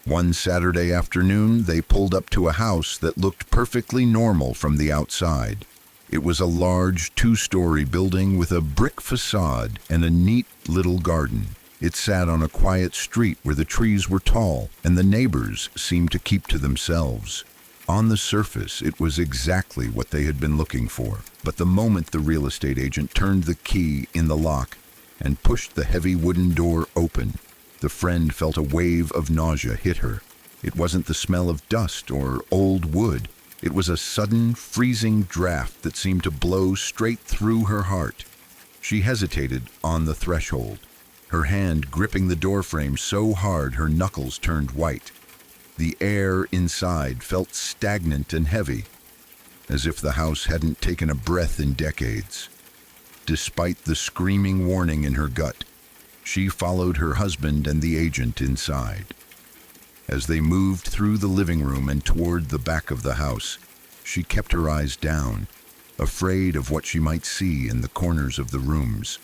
One Saturday afternoon, they pulled up to a house that looked perfectly normal from the outside. It was a large two-story building with a brick facade and a neat little garden. It sat on a quiet street where the trees were tall and the neighbors seemed to keep to themselves. On the surface, it was exactly what they had been looking for, but the moment the real estate agent turned the key in the lock and pushed the heavy wooden door open, the friend felt a wave of nausea hit her. It wasn't the smell of dust or old wood. It was a sudden, freezing draft that seemed to blow straight through her heart. She hesitated on the threshold, her hand gripping the doorframe so hard her knuckles turned white. The air inside felt stagnant and heavy, as if the house hadn't taken a breath in decades. Despite the screaming warning in her gut, she followed her husband and the agent inside. As they moved through the living room and toward the back of the house, she kept her eyes down, afraid of what she might see in the corners of the rooms.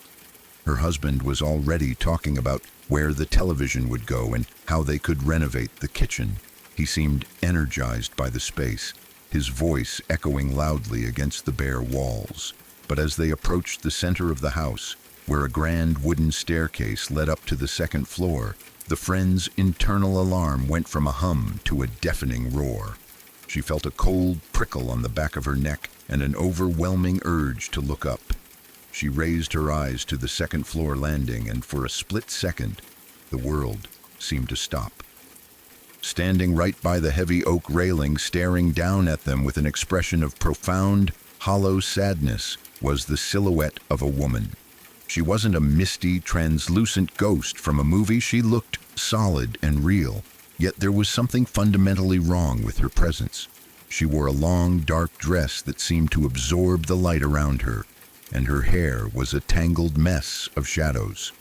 Her husband was already talking about where the television would go and how they could renovate the kitchen. He seemed energized by the space, his voice echoing loudly against the bare walls. But as they approached the center of the house, where a grand wooden staircase led up to the second floor. The friend's internal alarm went from a hum to a deafening roar. She felt a cold prickle on the back of her neck and an overwhelming urge to look up. She raised her eyes to the second floor landing, and for a split second, the world seemed to stop. Standing right by the heavy oak railing, staring down at them with an expression of profound, hollow sadness, was the silhouette of a woman. She wasn't a misty, translucent ghost from a movie. She looked solid and real, yet there was something fundamentally wrong with her presence. She wore a long, dark dress that seemed to absorb the light around her, and her hair was a tangled mess of shadows.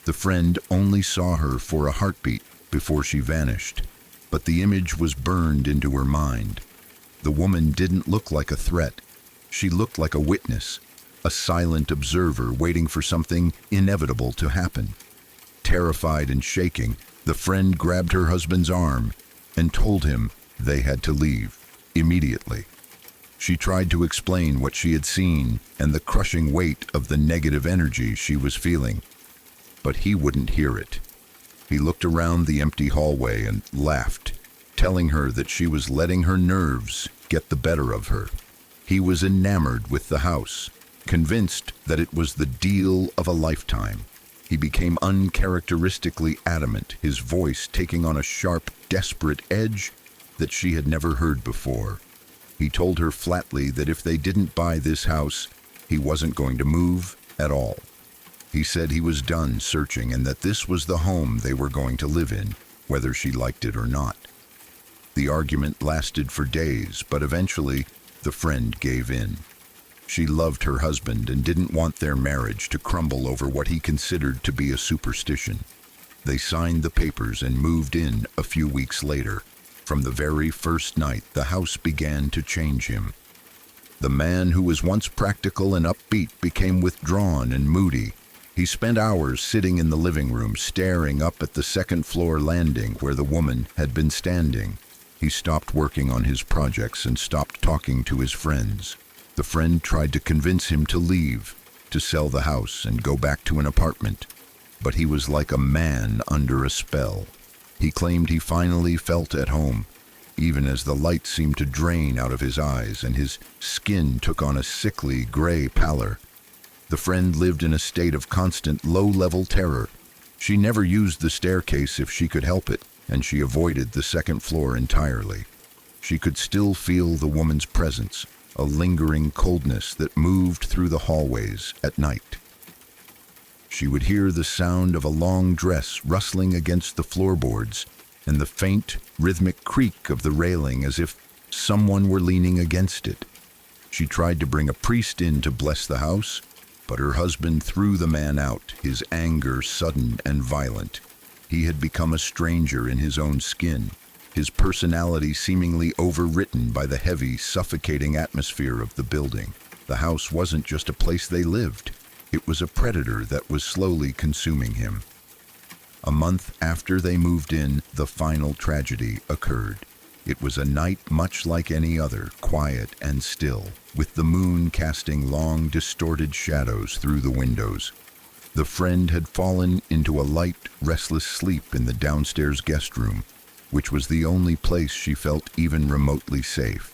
The friend only saw her for a heartbeat before she vanished, but the image was burned into her mind. The woman didn't look like a threat. She looked like a witness, a silent observer waiting for something inevitable to happen. Terrified and shaking, the friend grabbed her husband's arm and told him they had to leave immediately. She tried to explain what she had seen and the crushing weight of the negative energy she was feeling, but he wouldn't hear it. He looked around the empty hallway and laughed, telling her that she was letting her nerves get the better of her. He was enamored with the house, convinced that it was the deal of a lifetime. He became uncharacteristically adamant, his voice taking on a sharp, desperate edge that she had never heard before. He told her flatly that if they didn't buy this house, he wasn't going to move at all. He said he was done searching and that this was the home they were going to live in, whether she liked it or not. The argument lasted for days, but eventually the friend gave in. She loved her husband and didn't want their marriage to crumble over what he considered to be a superstition. They signed the papers and moved in a few weeks later. From the very first night, the house began to change him. The man who was once practical and upbeat became withdrawn and moody. He spent hours sitting in the living room, staring up at the second-floor landing where the woman had been standing. He stopped working on his projects and stopped talking to his friends. The friend tried to convince him to leave, to sell the house and go back to an apartment, but he was like a man under a spell. He claimed he finally felt at home, even as the light seemed to drain out of his eyes and his skin took on a sickly gray pallor. The friend lived in a state of constant low-level terror. She never used the staircase if she could help it, and she avoided the second floor entirely. She could still feel the woman's presence, a lingering coldness that moved through the hallways at night. She would hear the sound of a long dress rustling against the floorboards and the faint, rhythmic creak of the railing as if someone were leaning against it. She tried to bring a priest in to bless the house, but her husband threw the man out, his anger sudden and violent. He had become a stranger in his own skin, his personality seemingly overwritten by the heavy, suffocating atmosphere of the building. The house wasn't just a place they lived. It was a predator that was slowly consuming him. A month after they moved in, the final tragedy occurred. It was a night much like any other, quiet and still, with the moon casting long, distorted shadows through the windows. The friend had fallen into a light, restless sleep in the downstairs guest room, which was the only place she felt even remotely safe.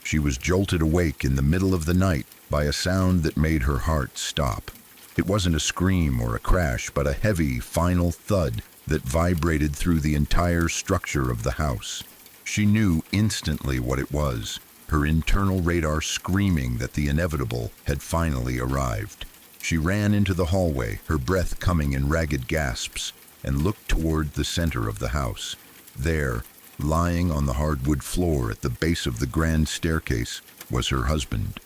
She was jolted awake in the middle of the night by a sound that made her heart stop. It wasn't a scream or a crash, but a heavy, final thud that vibrated through the entire structure of the house. She knew instantly what it was, her internal radar screaming that the inevitable had finally arrived. She ran into the hallway, her breath coming in ragged gasps, and looked toward the center of the house. There, lying on the hardwood floor at the base of the grand staircase, was her husband.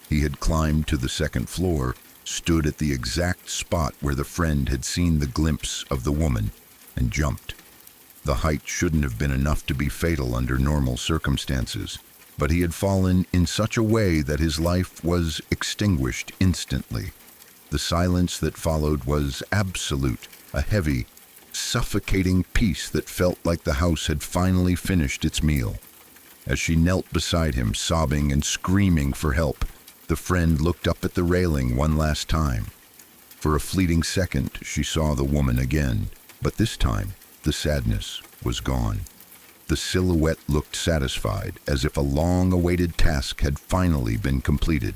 He had climbed to the second floor, stood at the exact spot where the friend had seen the glimpse of the woman, and jumped. The height shouldn't have been enough to be fatal under normal circumstances, but he had fallen in such a way that his life was extinguished instantly. The silence that followed was absolute, a heavy, suffocating peace that felt like the house had finally finished its meal. As she knelt beside him, sobbing and screaming for help, the friend looked up at the railing one last time. For a fleeting second, she saw the woman again, but this time, the sadness was gone. The silhouette looked satisfied, as if a long-awaited task had finally been completed.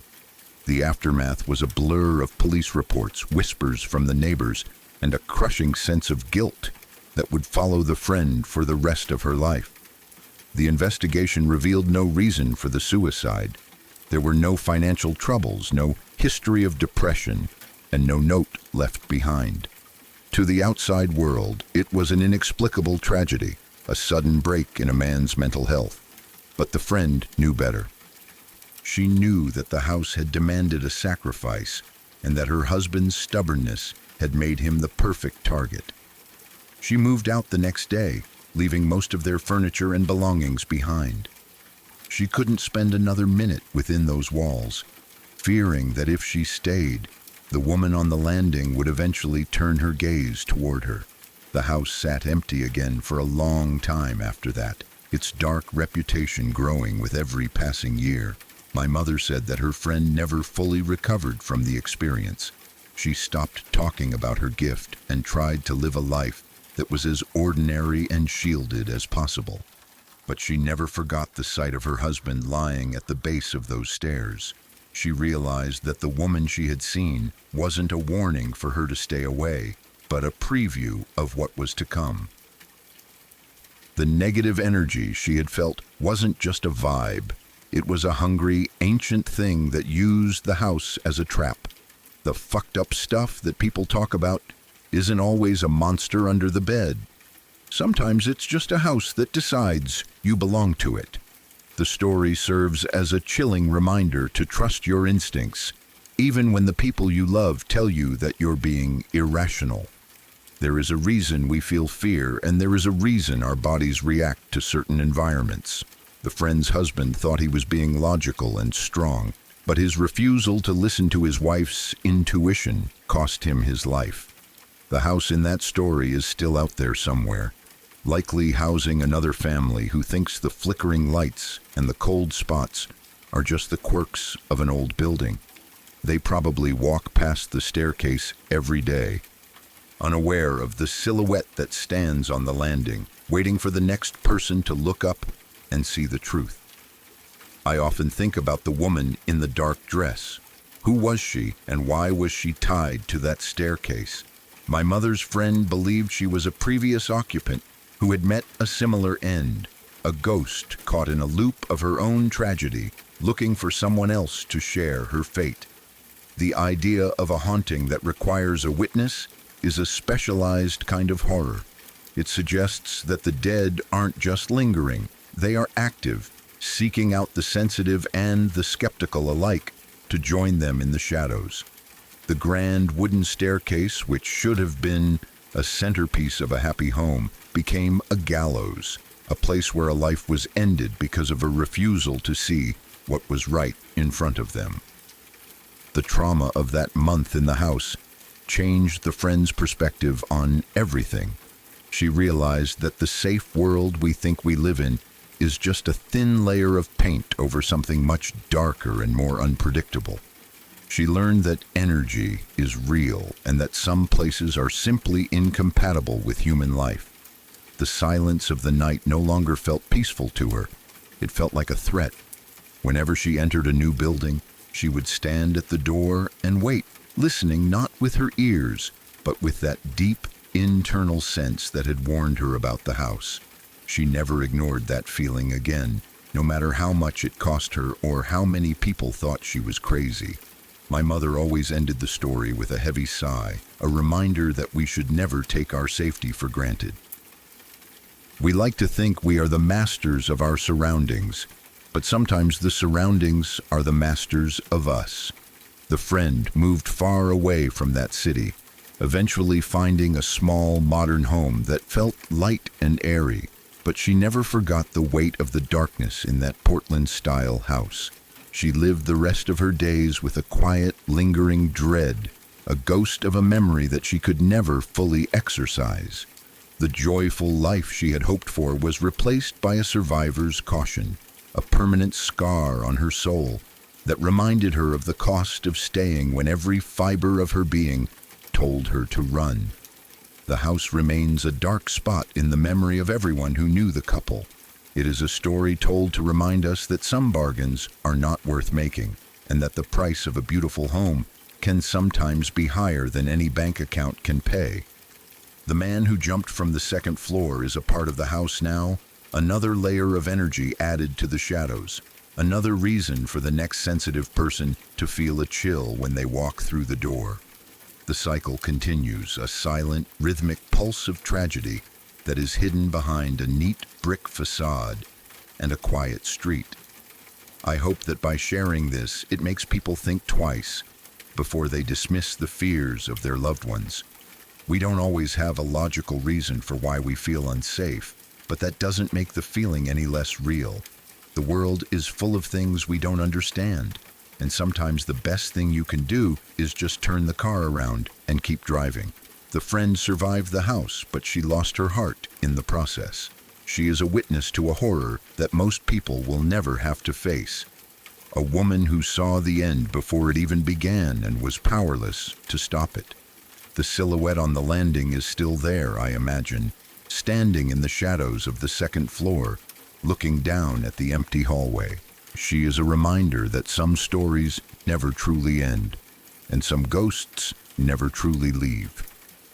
The aftermath was a blur of police reports, whispers from the neighbors, and a crushing sense of guilt that would follow the friend for the rest of her life. The investigation revealed no reason for the suicide. There were no financial troubles, no history of depression, and no note left behind. To the outside world, it was an inexplicable tragedy, a sudden break in a man's mental health. But the friend knew better. She knew that the house had demanded a sacrifice, and that her husband's stubbornness had made him the perfect target. She moved out the next day, leaving most of their furniture and belongings behind. She couldn't spend another minute within those walls, fearing that if she stayed, the woman on the landing would eventually turn her gaze toward her. The house sat empty again for a long time after that, its dark reputation growing with every passing year. My mother said that her friend never fully recovered from the experience. She stopped talking about her gift and tried to live a life that was as ordinary and shielded as possible. But she never forgot the sight of her husband lying at the base of those stairs. She realized that the woman she had seen wasn't a warning for her to stay away, but a preview of what was to come. The negative energy she had felt wasn't just a vibe. It was a hungry, ancient thing that used the house as a trap. The fucked up stuff that people talk about isn't always a monster under the bed. Sometimes it's just a house that decides you belong to it. The story serves as a chilling reminder to trust your instincts, even when the people you love tell you that you're being irrational. There is a reason we feel fear, and there is a reason our bodies react to certain environments. The friend's husband thought he was being logical and strong, but his refusal to listen to his wife's intuition cost him his life. The house in that story is still out there somewhere, likely housing another family who thinks the flickering lights and the cold spots are just the quirks of an old building. They probably walk past the staircase every day, unaware of the silhouette that stands on the landing, waiting for the next person to look up and see the truth. I often think about the woman in the dark dress. Who was she, and why was she tied to that staircase? My mother's friend believed she was a previous occupant who had met a similar end, a ghost caught in a loop of her own tragedy, looking for someone else to share her fate. The idea of a haunting that requires a witness is a specialized kind of horror. It suggests that the dead aren't just lingering, they are active, seeking out the sensitive and the skeptical alike to join them in the shadows. The grand wooden staircase, which should have been a centerpiece of a happy home, became a gallows, a place where a life was ended because of a refusal to see what was right in front of them. The trauma of that month in the house changed the friend's perspective on everything. She realized that the safe world we think we live in is just a thin layer of paint over something much darker and more unpredictable. She learned that energy is real and that some places are simply incompatible with human life. The silence of the night no longer felt peaceful to her. It felt like a threat. Whenever she entered a new building, she would stand at the door and wait, listening not with her ears, but with that deep, internal sense that had warned her about the house. She never ignored that feeling again, no matter how much it cost her or how many people thought she was crazy. My mother always ended the story with a heavy sigh, a reminder that we should never take our safety for granted. We like to think we are the masters of our surroundings, but sometimes the surroundings are the masters of us. The friend moved far away from that city, eventually finding a small modern home that felt light and airy, but she never forgot the weight of the darkness in that Portland-style house. She lived the rest of her days with a quiet, lingering dread, a ghost of a memory that she could never fully exorcise. The joyful life she had hoped for was replaced by a survivor's caution, a permanent scar on her soul that reminded her of the cost of staying when every fiber of her being told her to run. The house remains a dark spot in the memory of everyone who knew the couple. It is a story told to remind us that some bargains are not worth making, and that the price of a beautiful home can sometimes be higher than any bank account can pay. The man who jumped from the second floor is a part of the house now, another layer of energy added to the shadows, another reason for the next sensitive person to feel a chill when they walk through the door. The cycle continues, a silent, rhythmic pulse of tragedy that is hidden behind a neat brick facade and a quiet street. I hope that by sharing this, it makes people think twice before they dismiss the fears of their loved ones. We don't always have a logical reason for why we feel unsafe, but that doesn't make the feeling any less real. The world is full of things we don't understand, and sometimes the best thing you can do is just turn the car around and keep driving. The friend survived the house, but she lost her heart in the process. She is a witness to a horror that most people will never have to face. A woman who saw the end before it even began and was powerless to stop it. The silhouette on the landing is still there, I imagine, standing in the shadows of the second floor, looking down at the empty hallway. She is a reminder that some stories never truly end, and some ghosts never truly leave.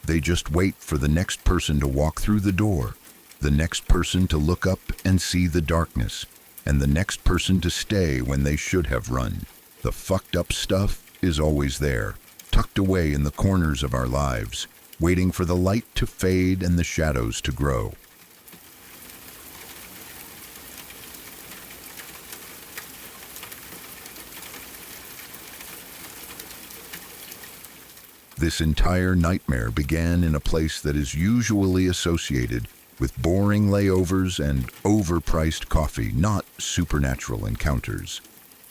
They just wait for the next person to walk through the door, the next person to look up and see the darkness, and the next person to stay when they should have run. The fucked up stuff is always there, tucked away in the corners of our lives, waiting for the light to fade and the shadows to grow. This entire nightmare began in a place that is usually associated with boring layovers and overpriced coffee, not supernatural encounters.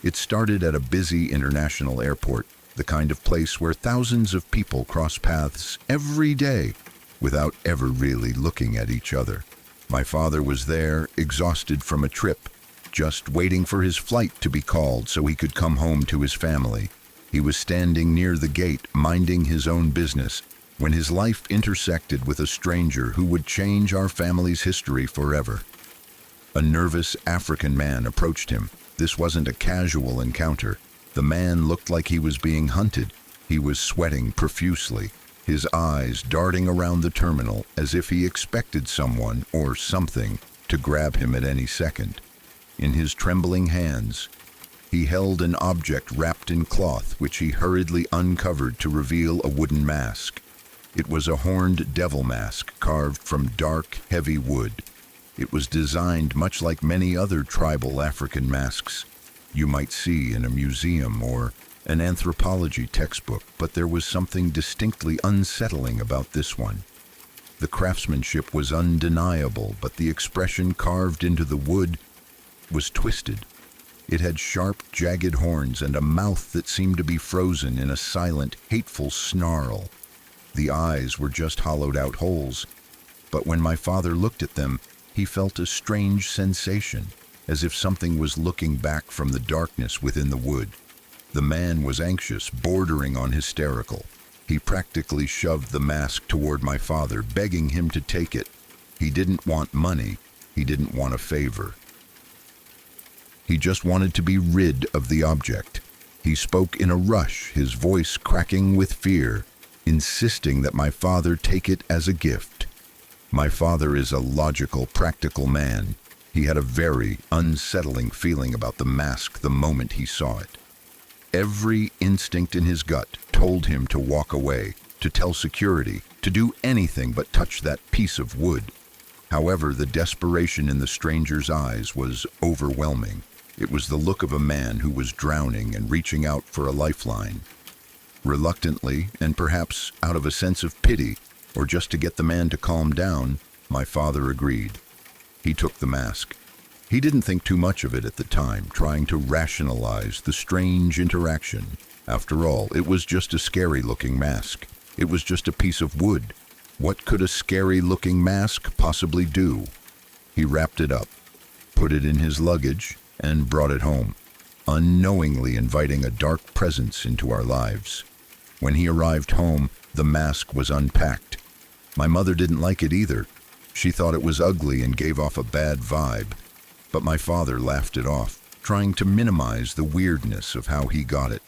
It started at a busy international airport, the kind of place where thousands of people cross paths every day without ever really looking at each other. My father was there, exhausted from a trip, just waiting for his flight to be called so he could come home to his family. He was standing near the gate, minding his own business, when his life intersected with a stranger who would change our family's history forever. A nervous African man approached him. This wasn't a casual encounter. The man looked like he was being hunted. He was sweating profusely, his eyes darting around the terminal as if he expected someone or something to grab him at any second. In his trembling hands, he held an object wrapped in cloth, which he hurriedly uncovered to reveal a wooden mask. It was a horned devil mask carved from dark, heavy wood. It was designed much like many other tribal African masks you might see in a museum or an anthropology textbook, but there was something distinctly unsettling about this one. The craftsmanship was undeniable, but the expression carved into the wood was twisted. It had sharp, jagged horns and a mouth that seemed to be frozen in a silent, hateful snarl. The eyes were just hollowed-out holes, but when my father looked at them, he felt a strange sensation, as if something was looking back from the darkness within the wood. The man was anxious, bordering on hysterical. He practically shoved the mask toward my father, begging him to take it. He didn't want money. He didn't want a favor. He just wanted to be rid of the object. He spoke in a rush, his voice cracking with fear, insisting that my father take it as a gift. My father is a logical, practical man. He had a very unsettling feeling about the mask the moment he saw it. Every instinct in his gut told him to walk away, to tell security, to do anything but touch that piece of wood. However, the desperation in the stranger's eyes was overwhelming. It was the look of a man who was drowning and reaching out for a lifeline. Reluctantly, and perhaps out of a sense of pity, or just to get the man to calm down, my father agreed. He took the mask. He didn't think too much of it at the time, trying to rationalize the strange interaction. After all, it was just a scary-looking mask. It was just a piece of wood. What could a scary-looking mask possibly do? He wrapped it up, put it in his luggage, and brought it home, unknowingly inviting a dark presence into our lives. When he arrived home, The mask was unpacked. My mother didn't like it either. She thought it was ugly and gave off a bad vibe. But my father laughed it off, trying to minimize the weirdness of how he got it.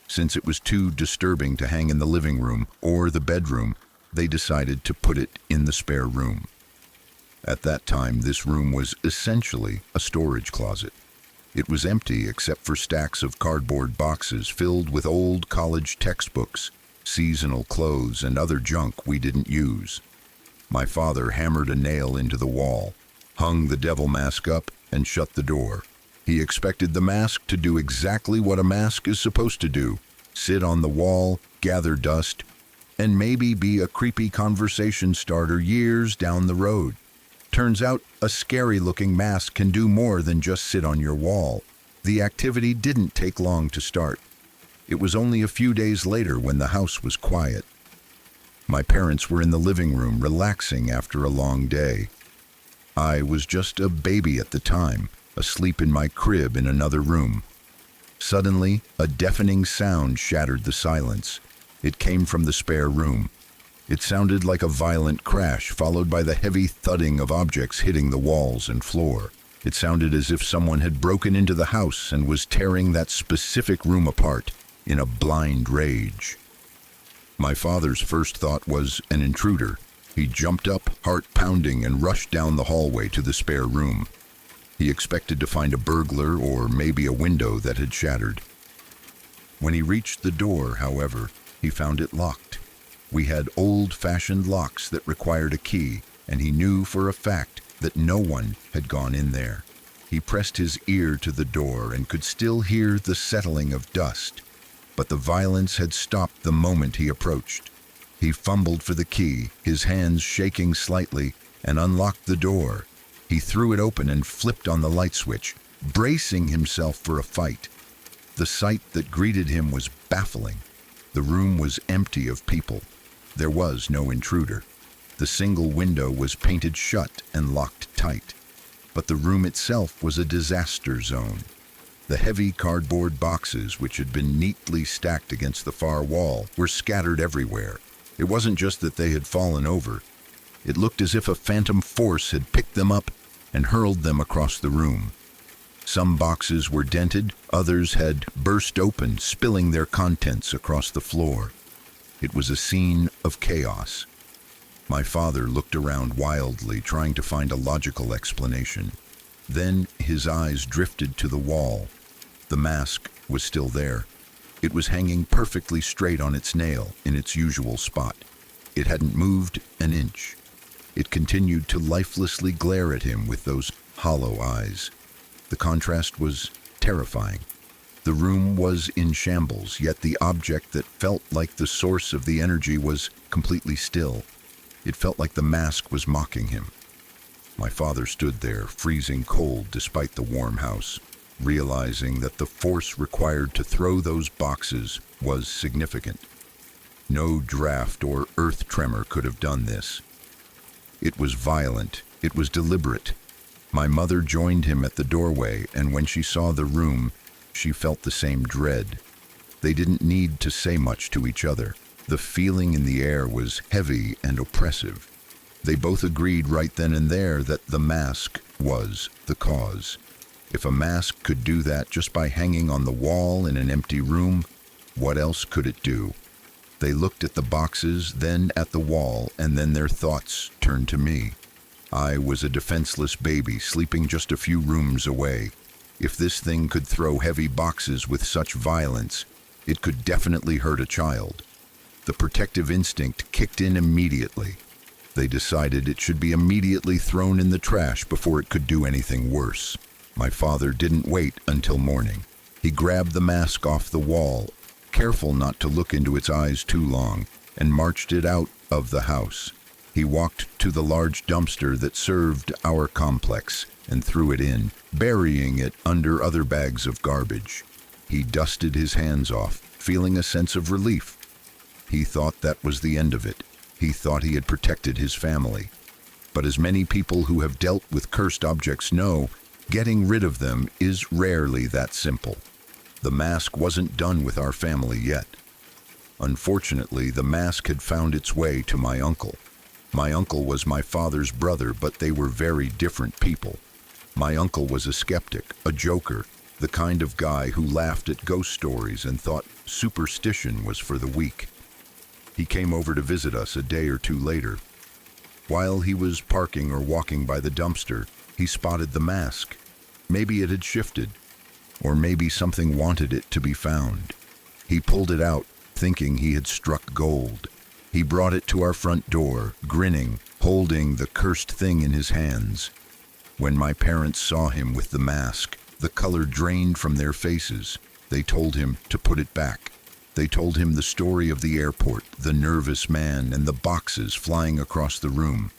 Since it was too disturbing to hang in the living room or the bedroom, they decided to put it in the spare room. At that time, this room was essentially a storage closet. It was empty except for stacks of cardboard boxes filled with old college textbooks, seasonal clothes, and other junk we didn't use. My father hammered a nail into the wall, hung the devil mask up, and shut the door. He expected the mask to do exactly what a mask is supposed to do: sit on the wall, gather dust, and maybe be a creepy conversation starter years down the road. Turns out, a scary-looking mask can do more than just sit on your wall. The activity didn't take long to start. It was only a few days later when the house was quiet. My parents were in the living room relaxing after a long day. I was just a baby at the time, asleep in my crib in another room. Suddenly, a deafening sound shattered the silence. It came from the spare room. It sounded like a violent crash, followed by the heavy thudding of objects hitting the walls and floor. It sounded as if someone had broken into the house and was tearing that specific room apart in a blind rage. My father's first thought was an intruder. He jumped up, heart pounding, and rushed down the hallway to the spare room. He expected to find a burglar or maybe a window that had shattered. When he reached the door, however, he found it locked. We had old-fashioned locks that required a key, and he knew for a fact that no one had gone in there. He pressed his ear to the door and could still hear the settling of dust, but the violence had stopped the moment he approached. He fumbled for the key, his hands shaking slightly, and unlocked the door. He threw it open and flipped on the light switch, bracing himself for a fight. The sight that greeted him was baffling. The room was empty of people. There was no intruder. The single window was painted shut and locked tight. But the room itself was a disaster zone. The heavy cardboard boxes, which had been neatly stacked against the far wall, were scattered everywhere. It wasn't just that they had fallen over. It looked as if a phantom force had picked them up and hurled them across the room. Some boxes were dented, others had burst open, spilling their contents across the floor. It was a scene of chaos. My father looked around wildly, trying to find a logical explanation. Then his eyes drifted to the wall. The mask was still there. It was hanging perfectly straight on its nail, in its usual spot. It hadn't moved an inch. It continued to lifelessly glare at him with those hollow eyes. The contrast was terrifying. The room was in shambles, yet the object that felt like the source of the energy was completely still. It felt like the mask was mocking him. My father stood there, freezing cold despite the warm house, realizing that the force required to throw those boxes was significant. No draft or earth tremor could have done this. It was violent. It was deliberate. My mother joined him at the doorway, and when she saw the room, she felt the same dread. They didn't need to say much to each other. The feeling in the air was heavy and oppressive. They both agreed right then and there that the mask was the cause. If a mask could do that just by hanging on the wall in an empty room, what else could it do? They looked at the boxes, then at the wall, and then their thoughts turned to me. I was a defenseless baby sleeping just a few rooms away. If this thing could throw heavy boxes with such violence, it could definitely hurt a child. The protective instinct kicked in immediately. They decided it should be immediately thrown in the trash before it could do anything worse. My father didn't wait until morning. He grabbed the mask off the wall, careful not to look into its eyes too long, and marched it out of the house. He walked to the large dumpster that served our complex and threw it in, burying it under other bags of garbage. He dusted his hands off, feeling a sense of relief. He thought that was the end of it. He thought he had protected his family. But as many people who have dealt with cursed objects know, getting rid of them is rarely that simple. The mask wasn't done with our family yet. Unfortunately, the mask had found its way to my uncle. My uncle was my father's brother, but they were very different people. My uncle was a skeptic, a joker, the kind of guy who laughed at ghost stories and thought superstition was for the weak. He came over to visit us a day or two later. While he was parking or walking by the dumpster, he spotted the mask. Maybe it had shifted, or maybe something wanted it to be found. He pulled it out, thinking he had struck gold. He brought it to our front door, grinning, holding the cursed thing in his hands. When my parents saw him with the mask, the color drained from their faces. They told him to put it back. They told him the story of the airport, the nervous man, and the boxes flying across the room.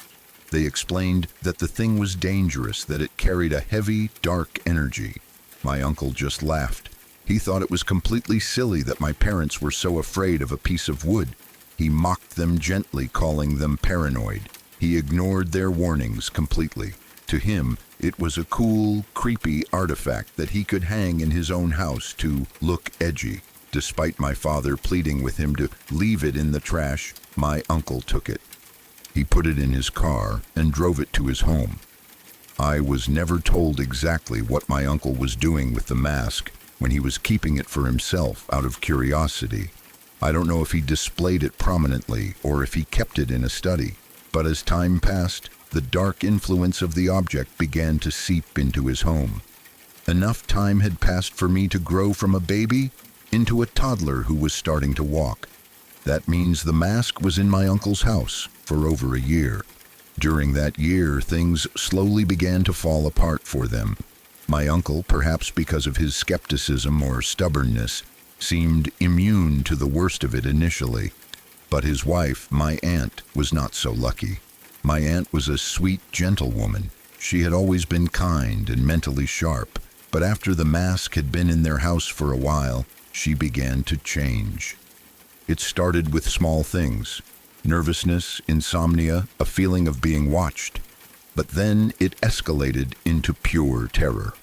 They explained that the thing was dangerous, that it carried a heavy, dark energy. My uncle just laughed. He thought it was completely silly that my parents were so afraid of a piece of wood. He mocked them gently, calling them paranoid. He ignored their warnings completely. To him, it was a cool, creepy artifact that he could hang in his own house to look edgy. Despite my father pleading with him to leave it in the trash, my uncle took it. He put it in his car and drove it to his home. I was never told exactly what my uncle was doing with the mask when he was keeping it for himself out of curiosity. I don't know if he displayed it prominently or if he kept it in a study, but as time passed, the dark influence of the object began to seep into his home. Enough time had passed for me to grow from a baby into a toddler who was starting to walk. That means the mask was in my uncle's house for over a year. During that year, things slowly began to fall apart for them. My uncle, perhaps because of his skepticism or stubbornness, seemed immune to the worst of it initially. But his wife, my aunt, was not so lucky. My aunt was a sweet, gentle woman. She had always been kind and mentally sharp, but after the mask had been in their house for a while, she began to change. It started with small things: nervousness, insomnia, a feeling of being watched. But then it escalated into pure terror.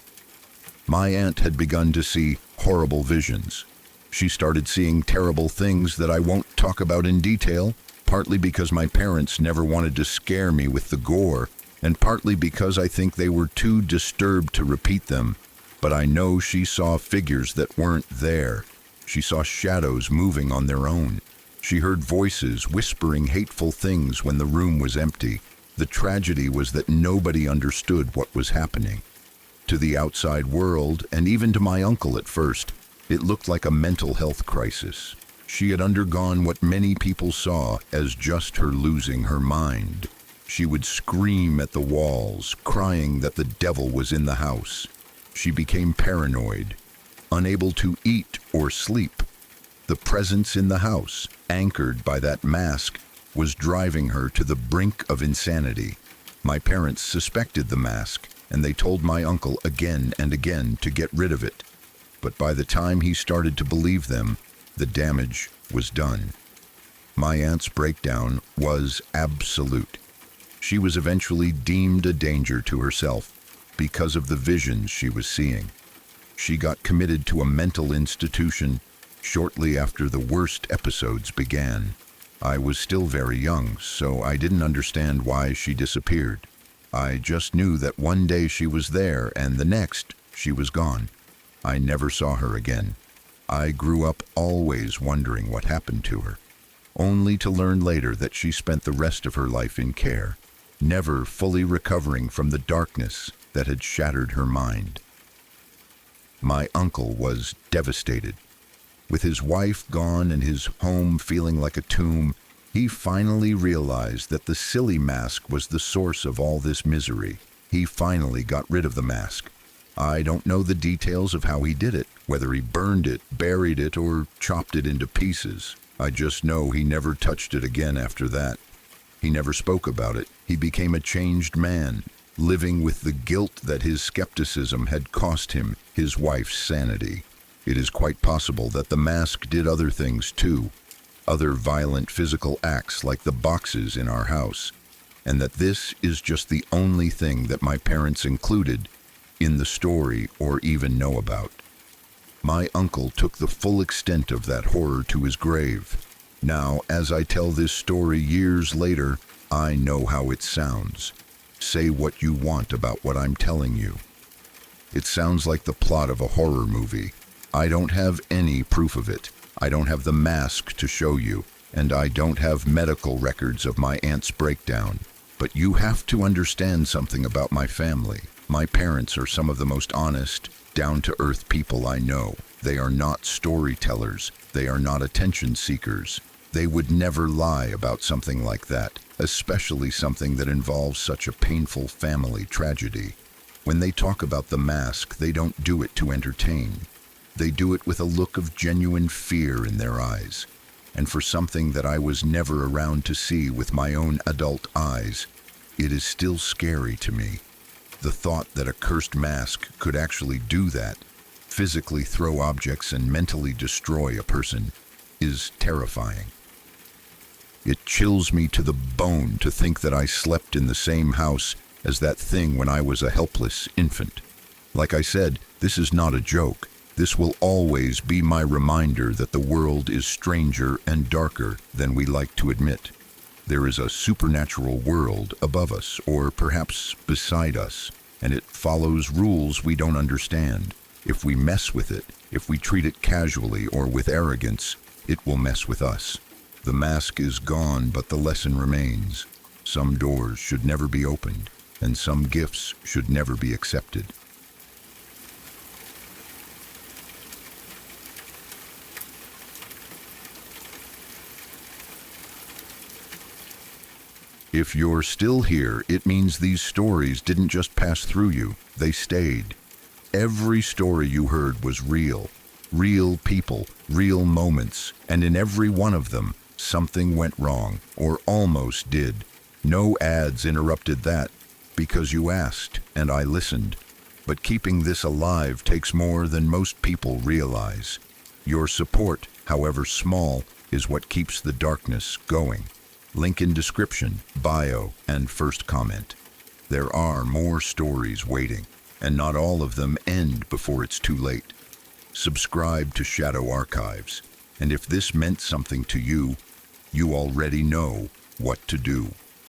My aunt had begun to see horrible visions. She started seeing terrible things that I won't talk about in detail, partly because my parents never wanted to scare me with the gore, and partly because I think they were too disturbed to repeat them. But I know she saw figures that weren't there. She saw shadows moving on their own. She heard voices whispering hateful things when the room was empty. The tragedy was that nobody understood what was happening. To the outside world, and even to my uncle at first, it looked like a mental health crisis. She had undergone what many people saw as just her losing her mind. She would scream at the walls, crying that the devil was in the house. She became paranoid, unable to eat or sleep. The presence in the house, anchored by that mask, was driving her to the brink of insanity. My parents suspected the mask, and they told my uncle again and again to get rid of it. But by the time he started to believe them, the damage was done. My aunt's breakdown was absolute. She was eventually deemed a danger to herself because of the visions she was seeing. She got committed to a mental institution shortly after the worst episodes began. I was still very young, so I didn't understand why she disappeared. I just knew that one day she was there and the next she was gone. I never saw her again. I grew up always wondering what happened to her, only to learn later that she spent the rest of her life in care, never fully recovering from the darkness that had shattered her mind. My uncle was devastated. With his wife gone and his home feeling like a tomb, he finally realized that the silly mask was the source of all this misery. He finally got rid of the mask. I don't know the details of how he did it, whether he burned it, buried it, or chopped it into pieces. I just know he never touched it again after that. He never spoke about it. He became a changed man, living with the guilt that his skepticism had cost him his wife's sanity. It is quite possible that the mask did other things too, other violent physical acts like the boxes in our house, and that this is just the only thing that my parents included in the story or even know about. My uncle took the full extent of that horror to his grave. Now, as I tell this story years later, I know how it sounds. Say what you want about what I'm telling you. It sounds like the plot of a horror movie. I don't have any proof of it. I don't have the mask to show you, and I don't have medical records of my aunt's breakdown. But you have to understand something about my family. My parents are some of the most honest, down-to-earth people I know. They are not storytellers. They are not attention seekers. They would never lie about something like that, especially something that involves such a painful family tragedy. When they talk about the mask, they don't do it to entertain. They do it with a look of genuine fear in their eyes. And for something that I was never around to see with my own adult eyes, it is still scary to me. The thought that a cursed mask could actually do that, physically throw objects and mentally destroy a person, is terrifying. It chills me to the bone to think that I slept in the same house as that thing when I was a helpless infant. Like I said, this is not a joke. This will always be my reminder that the world is stranger and darker than we like to admit. There is a supernatural world above us, or perhaps beside us, and it follows rules we don't understand. If we mess with it, if we treat it casually or with arrogance, it will mess with us. The mask is gone, but the lesson remains. Some doors should never be opened, and some gifts should never be accepted. If you're still here, it means these stories didn't just pass through you, they stayed. Every story you heard was real. Real people, real moments, and in every one of them, something went wrong, or almost did. No ads interrupted that, because you asked, and I listened. But keeping this alive takes more than most people realize. Your support, however small, is what keeps the darkness going. Link in description, bio, and first comment. There are more stories waiting, and not all of them end before it's too late. Subscribe to Shadow Archives, and if this meant something to you, you already know what to do.